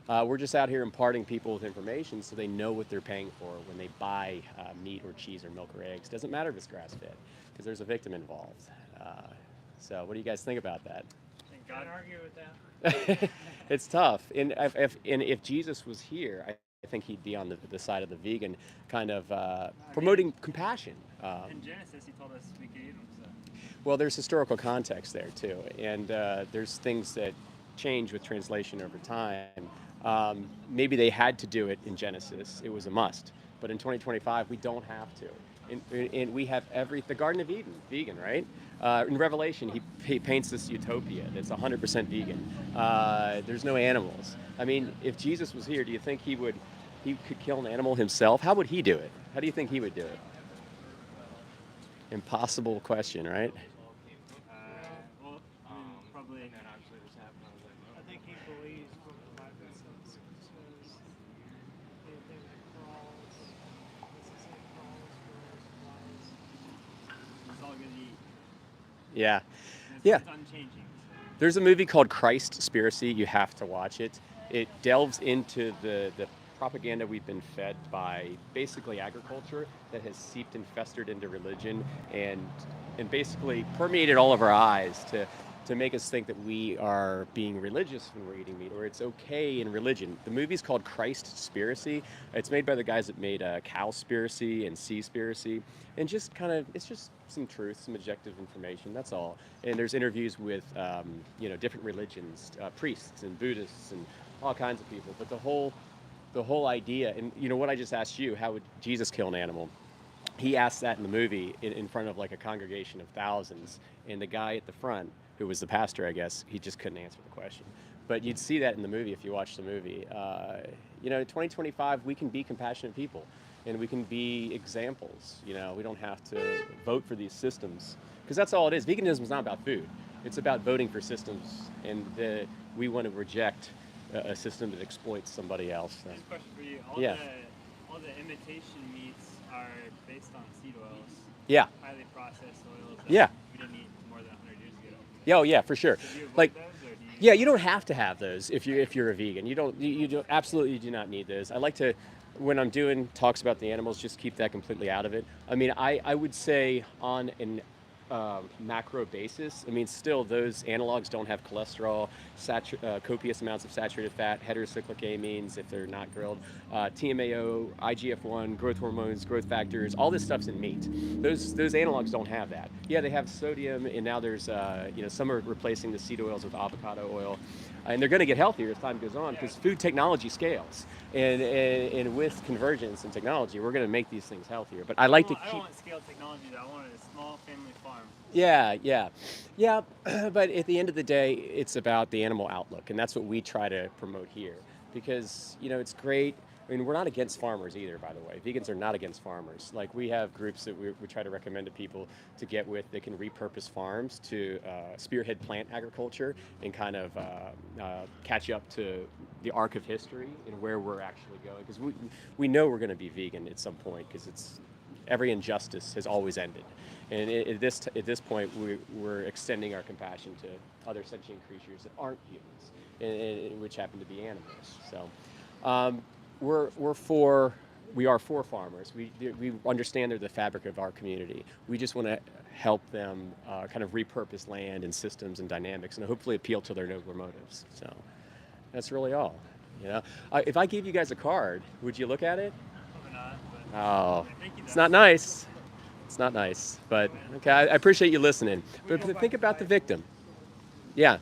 We're just out here imparting people with information so they know what they're paying for when they buy meat or cheese or milk or eggs. Doesn't matter if it's grass-fed, because there's a victim involved. So what do you guys think about that? Can't argue with that. It's tough. And if Jesus was here, I think he'd be on the side of the vegan, kind of promoting compassion. In Genesis, he told us we could eat them. So. Well, there's historical context there too, and there's things that change with translation over time. Maybe they had to do it in Genesis; it was a must. But in 2025, we don't have to. And we have the Garden of Eden, vegan, right? In Revelation, he paints this utopia that's 100% vegan. There's no animals. I mean, if Jesus was here, do you think he could kill an animal himself? How would he do it? How do you think he would do it? Impossible question, right? Well, probably. I think he believes what the Bible says. It says anything that crawls, it's all gonna eat. Yeah. It's unchanging. There's a movie called Christspiracy. You have to watch it. It delves into the propaganda we've been fed by basically agriculture that has seeped and festered into religion and basically permeated all of our eyes to make us think that we are being religious when we're eating meat, or it's okay in religion. The movie's called Christspiracy. It's made by the guys that made Cowspiracy and Seaspiracy, and just kind of, it's just some truth, some objective information. That's all. And there's interviews with different religions, priests and Buddhists and all kinds of people. But the whole idea, and what I just asked you, how would Jesus kill an animal? He asked that in the movie in front of like a congregation of thousands, and the guy at the front, who was the pastor, I guess, he just couldn't answer the question. But you'd see that in the movie if you watch the movie. In 2025, we can be compassionate people, and we can be examples. We don't have to vote for these systems, because that's all it is. Veganism is not about food. It's about voting for systems, and we want to reject a system that exploits somebody else. Here's a question for you. All the imitation meats are based on seed oils. Yeah. Highly processed oils. Yeah. We didn't eat more than 100 years ago. Yeah, oh yeah, for sure. So do you avoid Like, those, or do you... yeah, you don't have to have those if you're a vegan. You absolutely do not need those. I like to, when I'm doing talks about the animals, just keep that completely out of it. I mean, I would say on an macro basis, I mean, still those analogs don't have cholesterol, copious amounts of saturated fat, heterocyclic amines if they're not grilled, TMAO, IGF-1, growth hormones, growth factors, all this stuff's in meat. Those analogs don't have that. Yeah, they have sodium, and now there's some are replacing the seed oils with avocado oil, and they're going to get healthier as time goes on because food technology scales, and with convergence in technology, we're going to make these things healthier. But I like to keep. I don't want scaled technology. Though. I want a small family farm. Yeah. But at the end of the day, it's about the animal outlook, and that's what we try to promote here. Because it's great. I mean, we're not against farmers either, by the way. Vegans are not against farmers. Like, we have groups that we try to recommend to people to get with that can repurpose farms to spearhead plant agriculture and kind of catch up to the arc of history and where we're actually going. Because we know we're going to be vegan at some point, because every injustice has always ended. And at this point, we're extending our compassion to other sentient creatures that aren't humans, which happen to be animals. So we are for farmers. We understand they're the fabric of our community. We just want to help them kind of repurpose land and systems and dynamics, and hopefully appeal to their nobler motives. So that's really all. If I gave you guys a card, would you look at it? Probably not. But Oh, it's not nice. It's not nice, but okay. I appreciate you listening. But think about the victim. Yeah.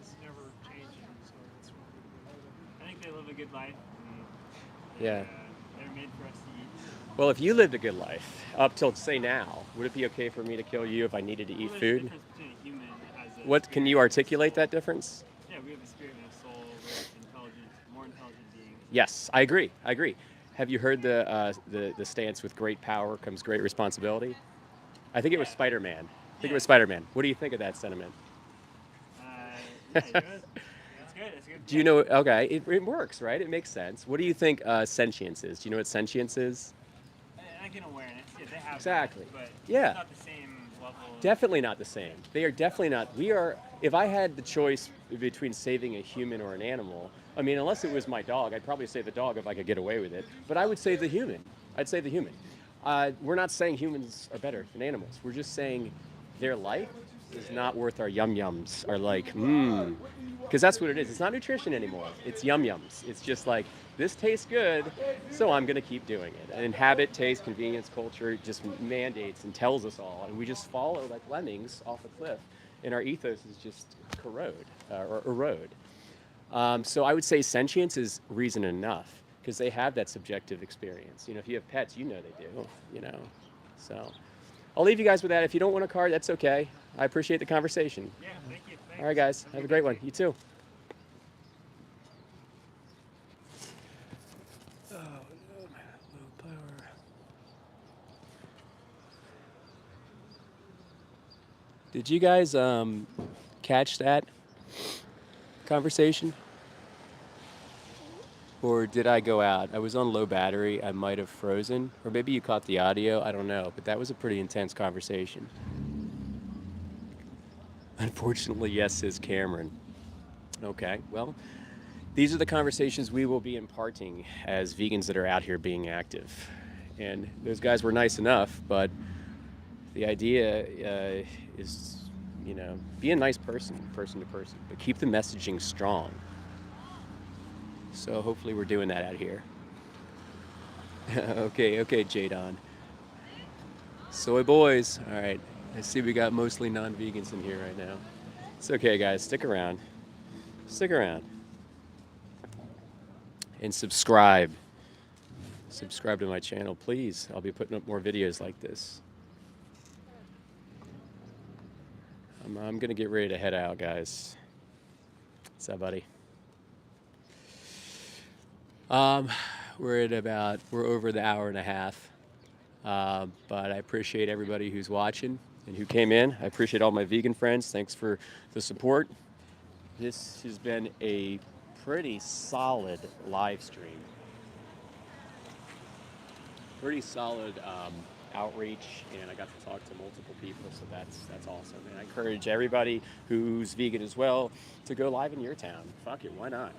it's never changing, so that's why I think they live a good life. Yeah. They're made for us to eat. Well, if you lived a good life up till say now, would it be okay for me to kill you if I needed to eat There's a food? difference between a human as a What can you articulate that difference? Yeah, we have a spirit and a soul. We're intelligent, more intelligent beings. Yes, I agree. Have you heard the stance, with great power comes great responsibility? I think it was Spider-Man. What do you think of that sentiment? It's good. It's good. Do you know? Okay, it works, right? It makes sense. What do you think sentience is? Do you know what sentience is? I get awareness. Yeah, they have Exactly. that, but Yeah. it's not the same level. Definitely not the same. They are definitely not. We are. If I had the choice between saving a human or an animal, I mean, unless it was my dog, I'd probably say the dog if I could get away with it. But I would say the human. I'd say the human. We're not saying humans are better than animals. We're just saying their life is not worth our yum yums. Our like, because that's what it is. It's not nutrition anymore. It's yum yums. It's just like, this tastes good, so I'm gonna keep doing it. And habit, taste, convenience, culture just mandates and tells us all, and we just follow like lemmings off a cliff, and our ethos is just corrode or erode. So I would say sentience is reason enough because they have that subjective experience. You know, if you have pets, you know they do. You know, so I'll leave you guys with that. If you don't want a card, that's okay. I appreciate the conversation. Yeah, thank you. Thanks. All right, guys, have a great one. You too. Oh no, low power. Did you guys catch that conversation? Or did I go out? I was on low battery. I might have frozen. Or maybe you caught the audio. I don't know. But that was a pretty intense conversation. Unfortunately, yes, says Cameron. Okay, well, these are the conversations we will be imparting as vegans that are out here being active. And those guys were nice enough, but the idea is, you know, be a nice person, person to person, but keep the messaging strong. So hopefully we're doing that out here. okay, Jadon. Soy boys. All right. I see we got mostly non-vegans in here right now. It's okay, guys. Stick around. Stick around. And subscribe. Subscribe to my channel, please. I'll be putting up more videos like this. I'm going to get ready to head out, guys. What's up, buddy? We're over the hour and a half. But I appreciate everybody who's watching and who came in. I appreciate all my vegan friends. Thanks for the support. This has been a pretty solid live stream. Pretty solid outreach, and I got to talk to multiple people, so that's awesome. And I encourage everybody who's vegan as well to go live in your town. Fuck it, why not?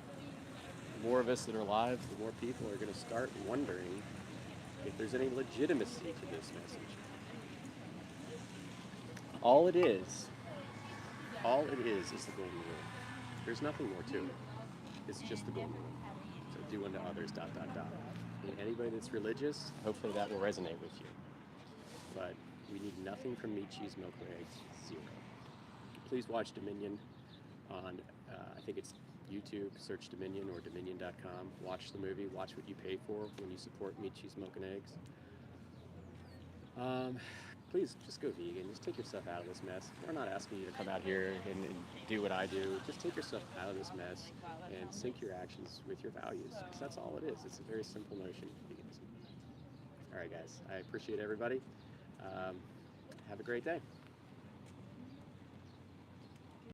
The more of us that are live, the more people are going to start wondering if there's any legitimacy to this message. All it is the golden rule. There's nothing more to it. It's just the golden rule. So do unto others, ... And anybody that's religious, hopefully that will resonate with you. But we need nothing from meat, cheese, milk, or eggs. Zero. Please watch Dominion on, I think it's YouTube, search Dominion or Dominion.com. Watch the movie, watch what you pay for when you support meat, cheese, milk, and eggs. Please just go vegan. Just take yourself out of this mess. We're not asking you to come out here and do what I do. Just take yourself out of this mess and sync your actions with your values. Because that's all it is. It's a very simple notion, veganism. All right, guys. I appreciate everybody. Have a great day.